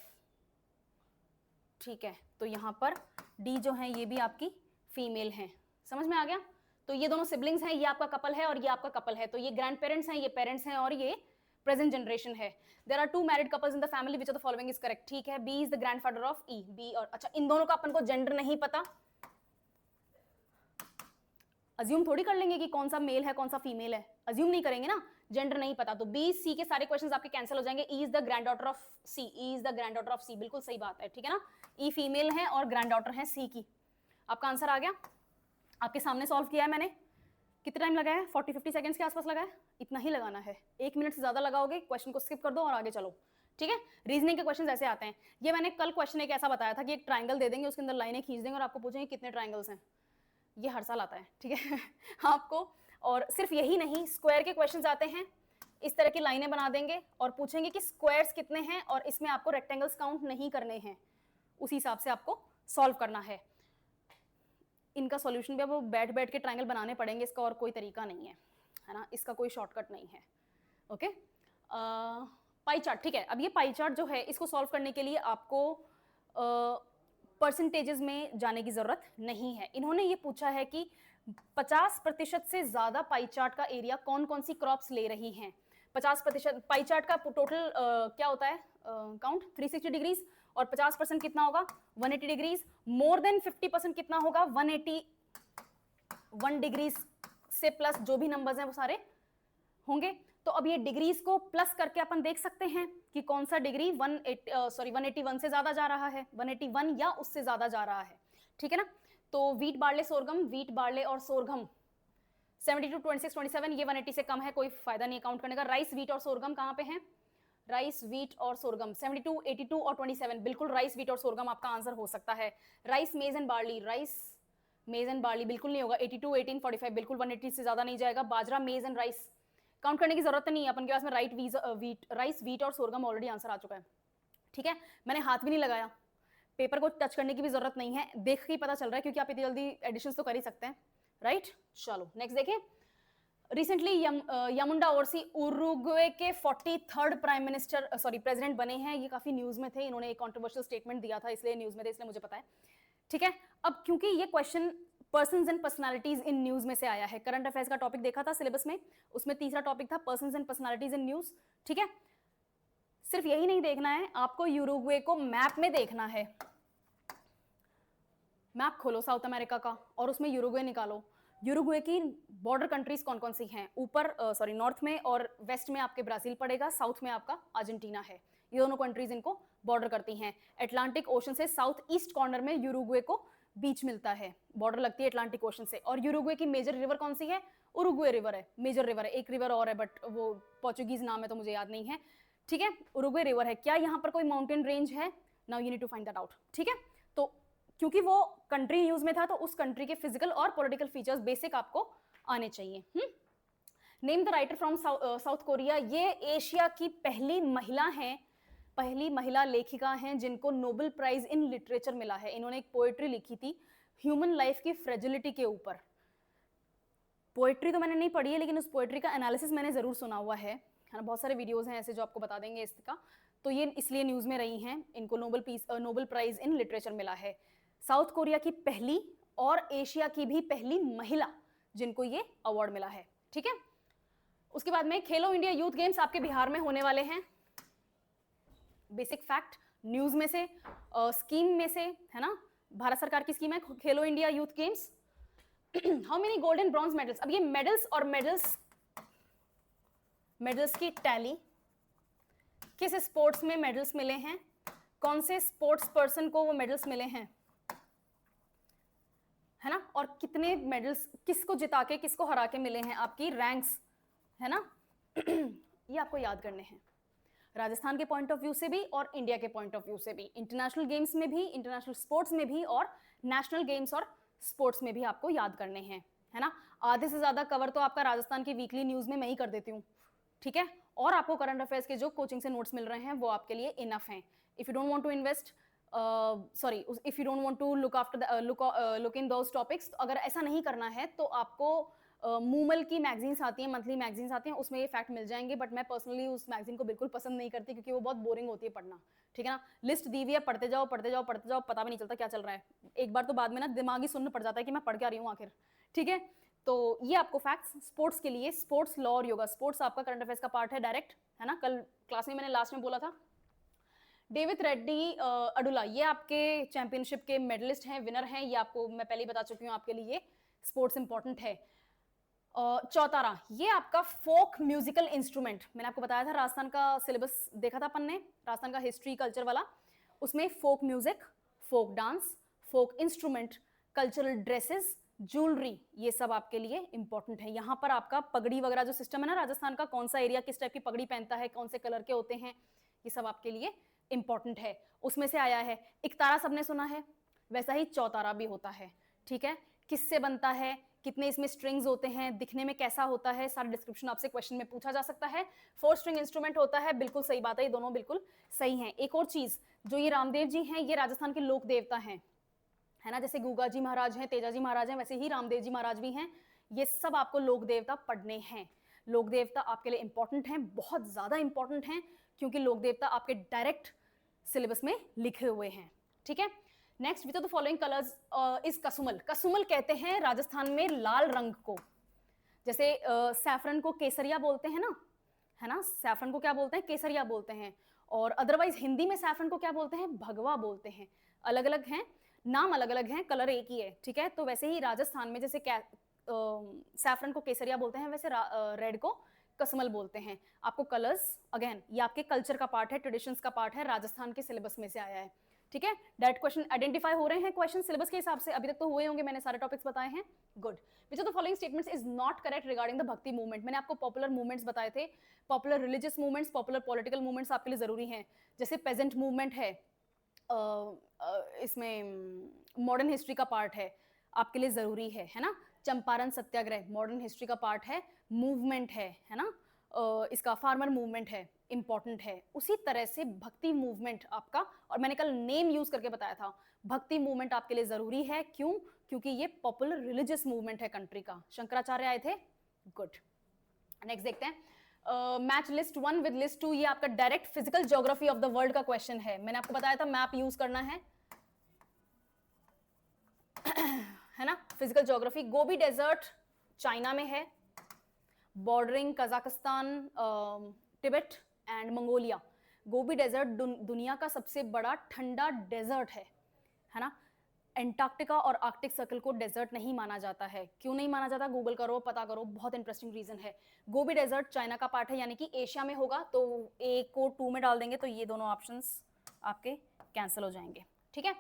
ठीक है, तो यहाँ पर D जो है ये भी आपकी फीमेल है। समझ में आ गया? तो ये दोनों सिबलिंग्स हैं, ये आपका कपल है और ये आपका कपल है। तो ये ग्रैंड पेरेंट्स हैं, ये पेरेंट्स हैं और ये प्रेजेंट जनरेशन है। There are 2 married couples in the family, which of the following is correct. ठीक है, B is the grandfather of E, B और अच्छा, इन दोनों का अपन को जेंडर नहीं पता, अज्यूम थोड़ी कर लेंगे कि कौन सा मेल है कौन सा फीमेल है, अज्यूम नहीं करेंगे ना, जेंडर नहीं पता। तो B C के सारे क्वेश्चंस आपके कैंसिल हो जाएंगे। E is the grand daughter of C, E is the grand daughter of C, बिल्कुल सही बात है, ठीक है ना। E फीमेल है और ग्रैंड डॉटर है C की। आपका आंसर आ गया, आपके सामने सॉल्व किया है मैंने। कितना टाइम लगा है? 40-50 सेकंड्स के आसपास लगा है। इतना ही लगाना है, 1 मिनट से ज्यादा लगाओगे क्वेश्चन को स्किप कर दो और आगे चलो। ठीक है, रीजनिंग के क्वेश्चन ऐसे आते हैं। ये मैंने कल क्वेश्चन एक ऐसा बताया था कि एक ट्राइंगल दे देंगे, उसके अंदर लाइनें खींच देंगे और आपको पूछेंगे कितने ट्राइंगल्स हैं। ये हर साल आता है, ठीक है आपको। और सिर्फ यही नहीं, स्क्वायर के क्वेश्चंस आते हैं, इस तरह की लाइनें बना देंगे और पूछेंगे कि स्क्वायर्स कितने हैं और इसमें आपको रेक्टेंगल्स काउंट नहीं करने हैं, उसी हिसाब से आपको सॉल्व करना है। इनका सॉल्यूशन भी अब बैठ बैठ के ट्रायंगल बनाने पड़ेंगे, इसका और कोई तरीका नहीं है ना, इसका कोई शॉर्टकट नहीं है। ओके, पाई चार्ट, ठीक है। अब ये पाई चार्ट जो है इसको सॉल्व करने के लिए आपको परसेंटेजेस में जाने की जरूरत नहीं है। इन्होंने ये पूछा है कि 50% से ज्यादा पाई चार्ट का एरिया कौन कौन सी क्रॉप्स ले रही हैं। 50% पाई चार्ट का टोटल क्या होता है काउंट? 360 डिग्रीज, और 50% कितना होगा? 180 डिग्रीज। मोर देन 50% कितना होगा? 181 डिग्रीज से प्लस जो भी नंबर्स हैं वो सारे होंगे। तो अब ये डिग्रीज को प्लस करके अपन देख सकते हैं कि कौन सा डिग्री 181 से ज्यादा जा रहा है, 181 या उससे ज्यादा जा रहा है, ठीक है ना। तो wheat barley sorghum, wheat barley और सोरगम 72, 26, 27, ये 180 से कम है, कोई फायदा नहीं काउंट करने का। राइस, वीट और सोरगम कहाँ पे हैं? राइस, वीट और सोरगम 72, 82 और 27, बिल्कुल राइस, वीट और सोरगम आपका आंसर हो सकता है। राइस, मेज एंड बार्ली, राइस, मेज एंड बार्ली बिल्कुल नहीं होगा। 82, 18, 45 बिल्कुल 180 से ज्यादा नहीं जाएगा। बाजरा, मेज एंड राइस काउंट करने की जरूरत नहीं है अपन के पास में। राइस, वीट और सोरगम ऑलरेडी आंसर आ चुका है, ठीक है। मैंने हाथ भी नहीं लगाया, पेपर को टच करने की भी जरूरत नहीं है, देख के ही पता चल रहा है क्योंकि आप इतनी जल्दी एडिशन तो कर ही सकते हैं, राइट। चलो नेक्स्ट देखिए। रिसेंटली यमुंडा ओरसी उरुग्वे के 43rd प्राइम मिनिस्टर प्रेसिडेंट बने हैं। ये काफी न्यूज में थे, इन्होंने एक कंट्रोवर्शियल स्टेटमेंट दिया था, इसलिए न्यूज में थे, इसलिए मुझे पता है, ठीक है। अब क्योंकि ये question persons and personalities in news में से आया है, करंट अफेयर्स का टॉपिक देखा था सिलेबस में, उसमें तीसरा टॉपिक था persons and personalities in news, ठीक है। सिर्फ यही नहीं देखना है आपको, यूरुग्वे को मैप में देखना है। मैप खोलो साउथ अमेरिका का और उसमें यूरुग्वे निकालो। यूरुग्वे की बॉर्डर कंट्रीज कौन कौन सी हैं? ऊपर नॉर्थ में और वेस्ट में आपके ब्राजील पड़ेगा, साउथ में आपका अर्जेंटीना है। ये दोनों कंट्रीज इनको बॉर्डर करती हैं। अटलांटिक ओशन से साउथ ईस्ट कॉर्नर में यूरुग्वे को बीच मिलता है, बॉर्डर लगती है अटलांटिक ओशन से। और यूरुग्वे की मेजर रिवर कौन सी है? उरुग्वे रिवर है, मेजर रिवर है। एक रिवर और है बट वो पोर्चुगीज नाम है तो मुझे याद नहीं है, ठीक है। उरुग्वे रिवर है। क्या यहाँ पर कोई माउंटेन रेंज है? Now you need to find that out, ठीक है। तो क्योंकि वो कंट्री न्यूज में था तो उस कंट्री के फिजिकल और पॉलिटिकल फीचर्स बेसिक आपको आने चाहिए। Name the writer from south Korea. ये एशिया की पहली महिला हैं, पहली महिला लेखिका हैं जिनको नोबेल प्राइज इन लिटरेचर मिला है। इन्होंने एक पोएट्री लिखी थी ह्यूमन लाइफ की फ्रेजिलिटी के ऊपर। पोएट्री तो मैंने नहीं पढ़ी है लेकिन उस पोएट्री का एनालिसिस मैंने जरूर सुना हुआ है ना। बहुत सारे वीडियोस हैं ऐसे जो आपको बता देंगे इसका। तो ये इसलिए न्यूज में रही हैं, इनको नोबेल प्राइज इन लिटरेचर मिला है। साउथ कोरिया की पहली और एशिया की भी पहली महिला जिनको ये अवार्ड मिला है, ठीक है। उसके बाद में खेलो इंडिया यूथ गेम्स आपके बिहार में होने वाले हैं। बेसिक फैक्ट, न्यूज में से, स्कीम में से है ना, भारत सरकार की स्कीम है खेलो India youth games. How many gold and bronze medals? अब ये मेडल्स और मेडल्स की टैली, किस स्पोर्ट्स में मेडल्स मिले हैं, कौन से स्पोर्ट्स पर्सन को वो मेडल्स मिले हैं, है ना, और कितने मेडल्स किसको जिता के किसको हरा के मिले हैं, आपकी रैंक्स, है ना। ये आपको याद करने हैं राजस्थान के पॉइंट ऑफ व्यू से भी और इंडिया के पॉइंट ऑफ व्यू से भी, इंटरनेशनल गेम्स में भी, इंटरनेशनल स्पोर्ट्स में भी और नेशनल गेम्स और स्पोर्ट्स में भी आपको याद करने हैं, है ना। आधे से ज्यादा कवर तो आपका राजस्थान की वीकली न्यूज में मैं ही कर देती हूँ, ठीक है। और आपको करंट अफेयर्स के जो कोचिंग से नोट्स मिल रहे हैं वो आपके लिए इनफ हैं। If you don't want to invest if you don't want to look in those topics, तो अगर ऐसा नहीं करना है तो आपको मूमल की मैगजीन्स आती हैं, मंथली मैगजीन्स आती हैं, उसमें ये फैक्ट मिल जाएंगे। बट मैं पर्सनली उस मैगजीन को बिल्कुल पसंद नहीं करती क्योंकि वो बहुत बोरिंग होती है पढ़ना, ठीक है ना। लिस्ट दी हुई है, पढ़ते जाओ पढ़ते जाओ पढ़ते जाओ, पता भी नहीं चलता क्या चल रहा है। एक बार तो बाद में ना दिमाग ही सुन्न पड़ जाता है कि मैं पढ़ क्या रही हूँ आखिर, ठीक है। तो ये आपको फैक्ट्स स्पोर्ट्स के लिए, स्पोर्ट्स लॉ और योगा, स्पोर्ट्स आपका करंट अफेयर्स का पार्ट है डायरेक्ट, है ना। कल क्लास में मैंने लास्ट में बोला था। डेविड रेड्डी अडुला, ये आपके चैंपियनशिप के मेडलिस्ट हैं, विनर हैं, ये आपको मैं पहले ही बता चुकी हूँ, आपके लिए स्पोर्ट्स इंपॉर्टेंट है। चौतारा, ये आपका फोक म्यूजिकल इंस्ट्रूमेंट, मैंने आपको बताया था राजस्थान का सिलेबस देखा था अपन ने, राजस्थान का हिस्ट्री कल्चर वाला, उसमें फोक म्यूजिक, फोक डांस, फोक इंस्ट्रूमेंट, कल्चरल ड्रेसेस, ज्वेलरी, ये सब आपके लिए इंपॉर्टेंट है। यहाँ पर आपका पगड़ी वगैरह जो सिस्टम है ना राजस्थान का, कौन सा एरिया किस टाइप की पगड़ी पहनता है, कौन से कलर के होते हैं, ये सब आपके लिए इंपॉर्टेंट है, उसमें से आया है। इकतारा सबने सुना है, वैसा ही चौतारा भी होता है, ठीक है। किससे बनता है, कितने इसमें स्ट्रिंग्स होते हैं, दिखने में कैसा होता है, सारा डिस्क्रिप्शन आपसे क्वेश्चन में पूछा जा सकता है। 4 स्ट्रिंग इंस्ट्रूमेंट होता है, बिल्कुल सही बात है, ये दोनों बिल्कुल सही हैं। एक और चीज, जो ये रामदेव जी हैं, ये राजस्थान के लोक देवता हैं, है ना। जैसे गुगा जी महाराज हैं, तेजा जी महाराज हैं, वैसे ही रामदेव जी महाराज भी हैं। ये सब आपको लोक देवता पढ़ने हैं। लोक देवता आपके लिए इंपॉर्टेंट हैं, बहुत ज्यादा इंपॉर्टेंट हैं, क्योंकि लोक देवता आपके डायरेक्ट सिलेबस में लिखे हुए हैं, ठीक है। Next, which of the following colours is kasumal? Kasumal कहते हैं राजस्थान में लाल रंग को। जैसे सैफरन को केसरिया बोलते हैं ना, है ना, सैफरन को क्या बोलते हैं? केसरिया बोलते हैं। और अदरवाइज हिंदी में सैफरन को क्या बोलते हैं? भगवा बोलते हैं। अलग अलग हैं, नाम अलग अलग हैं, कलर एक ही है, ठीक है। तो वैसे ही राजस्थान में जैसे सैफरन को केसरिया बोलते हैं, वैसे रेड को कसमल बोलते हैं। आपको कलर्स, अगेन ये आपके कल्चर का पार्ट है, ट्रेडिशंस का पार्ट है, राजस्थान के सिलेबस में से आया है, ठीक है, डायरेक्ट क्वेश्चन आइडेंटिफाई हो रहे हैं क्वेश्चन सिलेबस के हिसाब से, अभी तक तो हुए होंगे, मैंने सारे टॉपिक्स बताए हैं, good. Which of the following statements is not correct regarding the भक्ति मूवमेंट? मैंने आपको पॉपुलर मूवमेंट्स बताए थे, popular religious movements, popular political movements आपके लिए जरूरी हैं, जैसे पेजेंट मूवमेंट है, इसमें मॉडर्न हिस्ट्री का पार्ट है, आपके लिए जरूरी है ना। चंपारण सत्याग्रह मॉडर्न हिस्ट्री का पार्ट है, मूवमेंट है ना। इसका फार्मर मूवमेंट है, इंपॉर्टेंट है। उसी तरह से भक्ति मूवमेंट आपका, और मैंने कल नेम यूज करके बताया था, भक्ति मूवमेंट आपके लिए जरूरी है, क्यों? क्योंकि ये पॉपुलर रिलीजियस मूवमेंट है कंट्री का। शंकराचार्य आए थे, गुड। नेक्स्ट देखते हैं, मैच लिस्ट 1 विद लिस्ट 2, ये आपका direct physical geography of the world का क्वेश्चन है। मैंने आपको बताया था मैप यूज करना है है ना। Physical geography, Gobi desert China में है, bordering Kazakhstan, Tibet and Mongolia. Gobi desert दुनिया का सबसे बड़ा ठंडा डेजर्ट है ना। एंटार्क्टिका और आर्कटिक सर्कल को डेजर्ट नहीं माना जाता है, क्यों नहीं माना जाता? गूगल करो, पता करो, बहुत इंटरेस्टिंग रीजन है। गोबी डेजर्ट चाइना का पार्ट है, यानी कि एशिया में होगा, तो ए को 2 में डाल देंगे तो ये दोनों ऑप्शंस आपके कैंसिल हो जाएंगे, ठीक है।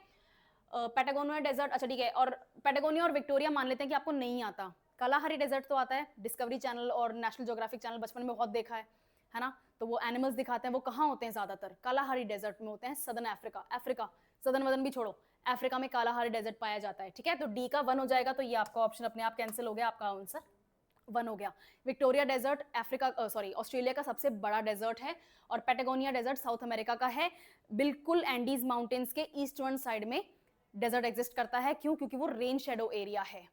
पैटागोनिया डेजर्ट, अच्छा ठीक है, और पैटागोनिया और विक्टोरिया मान लेते हैं कि आपको नहीं आता। कालाहारी डेजर्ट तो आता है, डिस्कवरी चैनल और नेशनल ज्योग्राफिक चैनल बचपन में बहुत देखा है ना। तो वो एनिमल्स दिखाते हैं, वो कहाँ होते हैं ज्यादातर? कालाहारी डेजर्ट में होते हैं, सदर्न अफ्रीका, सदर्न वदन भी छोड़ो, अफ्रीका में कालाहारी डेजर्ट पाया जाता है, ठीक है। तो डी का 1 हो जाएगा, तो ये आपका ऑप्शन अपने आप कैंसिल हो गया, आपका आंसर 1 हो गया। विक्टोरिया डेजर्ट ऑस्ट्रेलिया का सबसे बड़ा डेजर्ट है, और पैटागोनिया डेजर्ट साउथ अमेरिका का है, बिल्कुल एंडीज माउंटेन्स के ईस्टर्न साइड में डेजर्ट एग्जिस्ट करता है, क्यों? क्योंकि वो रेन शेडो एरिया है,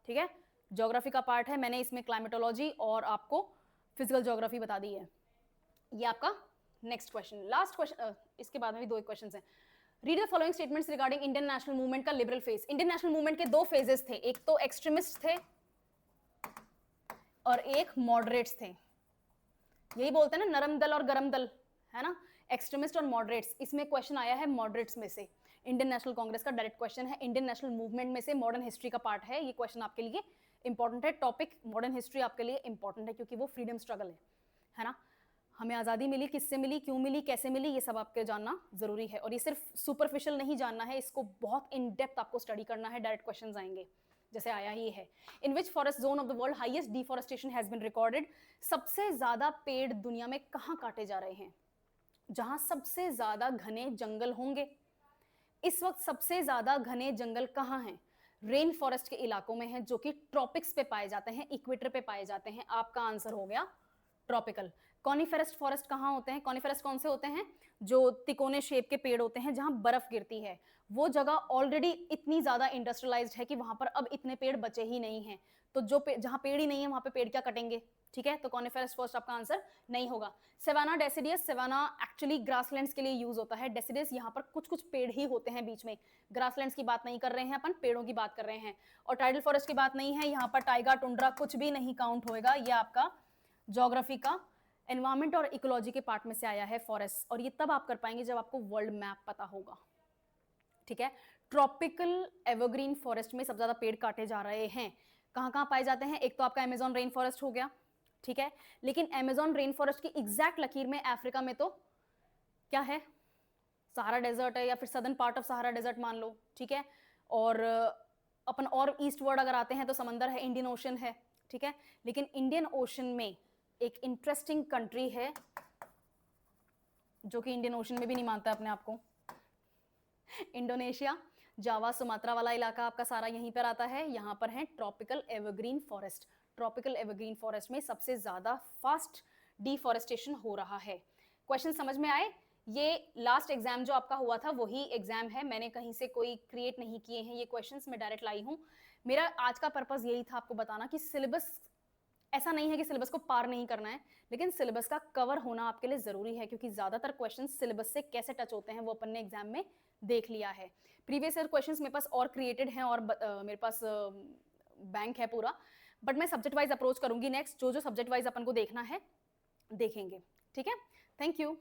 ठीक है। ज्योग्राफी का पार्ट है, मैंने इसमें क्लाइमेटोलॉजी और आपको फिजिकल ज्योग्राफी बता दी है। ये आपका नेक्स्ट क्वेश्चन, लास्ट क्वेश्चन, इसके बाद में भी 2 क्वेश्चंस हैं। Read the following statements regarding Indian national movement का liberal phase. Indian national movement के 2 फेजेस थे, एक तो एक्सट्रीमिस्ट थे और एक मॉडरेट्स थे। यही बोलते हैं ना, नरम दल और गरम दल, है ना, एक्सट्रीमिस्ट और मॉडरेट्स। इसमें क्वेश्चन आया है मॉडरेट्स में से। इंडियन नेशनल कांग्रेस का डायरेक्ट क्वेश्चन है, इंडियन नेशनल मूवमेंट में से मॉडर्न हिस्ट्री का पार्ट है। ये क्वेश्चन आपके लिए इंपॉर्टेंट है, टॉपिक मॉडर्न हिस्ट्री आपके लिए इंपॉर्टेंट है, क्योंकि वो फ्रीडम स्ट्रगल है ना। हमें आज़ादी मिली, किससे मिली, क्यों मिली, कैसे मिली, ये सब आपके जानना जरूरी है। और ये सिर्फ सुपरफिशियल नहीं जानना है, इसको बहुत इन डेप्थ आपको स्टडी करना है। डायरेक्ट क्वेश्चंस आएंगे, जैसे आया ही है, in which forest zone of the world highest deforestation has been recorded. सबसे ज्यादा पेड़ दुनिया में कहाँ काटे जा रहे हैं? जहां सबसे ज्यादा घने जंगल होंगे। इस वक्त सबसे ज्यादा घने जंगल कहाँ हैं? रेन फॉरेस्ट के इलाकों में है, जो कि ट्रॉपिक्स पे पाए जाते हैं, इक्वेटर पे पाए जाते हैं। आपका आंसर हो गया ट्रॉपिकल। कॉनिफेरस फॉरेस्ट कहाँ होते हैं? कॉनिफेरस कौन से होते हैं? जो तिकोने शेप के पेड़ होते हैं, जहां बर्फ गिरती है। वो जगह ऑलरेडी इतनी ज्यादा इंडस्ट्रियलाइज्ड है कि वहां पर अब इतने पेड़ बचे ही नहीं हैं। तो जहां पेड़ ही नहीं है, वहां पे पेड़ क्या कटेंगे, ठीक है। तो कॉनिफेरस फॉरेस्ट आपका आंसर नहीं होगा। सेवाना डेसिडियस, सेवाना एक्चुअली ग्रासलैंड्स के लिए यूज होता है। डेसिडियस यहाँ पर कुछ कुछ पेड़ ही होते हैं बीच में, ग्रासलैंड्स की बात नहीं कर रहे हैं अपन, पेड़ों की बात कर रहे हैं। और टाइडल फॉरेस्ट की बात नहीं है, यहाँ पर टाइगा, टुंड्रा कुछ भी नहीं काउंट होएगा। ये आपका ज्योग्राफी का एनवायरमेंट और इकोलॉजी के पार्ट में से आया है फॉरेस्ट, और ये तब आप कर पाएंगे जब आपको वर्ल्ड मैप पता होगा, ठीक है। ट्रॉपिकल एवरग्रीन फॉरेस्ट में सबसे ज्यादा पेड़ काटे जा रहे हैं। कहाँ कहाँ पाए जाते हैं? एक तो आपका अमेजोन रेन फॉरेस्ट हो गया, ठीक है। लेकिन अमेजोन रेन फॉरेस्ट की एग्जैक्ट लकीर में अफ्रीका में तो क्या है? सहारा डेजर्ट है, या फिर southern part of Sahara desert मान लो, ठीक है। और अपन और ईस्ट वर्ड अगर आते हैं तो समंदर है, इंडियन ओशन है, ठीक है। लेकिन इंडियन ओशन में एक इंटरेस्टिंग कंट्री है जो कि इंडियन ओशन में भी नहीं मानता अपने आप को, इंडोनेशिया। जावा सुमात्रा वाला इलाका आपका सारा यहीं पर आता है। यहाँ पर है tropical evergreen forest. Tropical evergreen forest में सबसे ज्यादा फास्ट डिफॉरेस्टेशन हो रहा है। क्वेश्चन समझ में आए? ये लास्ट एग्जाम जो आपका हुआ था वही एग्जाम है, मैंने कहीं से कोई क्रिएट नहीं किए हैं ये क्वेश्चंस, मैं डायरेक्ट लाई हूँ। मेरा आज का पर्पस यही था आपको बताना कि सिलेबस ऐसा नहीं है कि सिलेबस को पार नहीं करना है, लेकिन सिलेबस का कवर होना आपके लिए जरूरी है, क्योंकि ज्यादातर क्वेश्चंस सिलेबस से कैसे टच होते हैं वो अपन ने एग्जाम में देख लिया है। प्रीवियस ईयर क्वेश्चंस मेरे पास और क्रिएटेड हैं, और मेरे पास बैंक है पूरा, बट मैं सब्जेक्ट वाइज अप्रोच करूंगी नेक्स्ट। जो जो सब्जेक्ट वाइज अपन को देखना है देखेंगे, ठीक है। Thank you.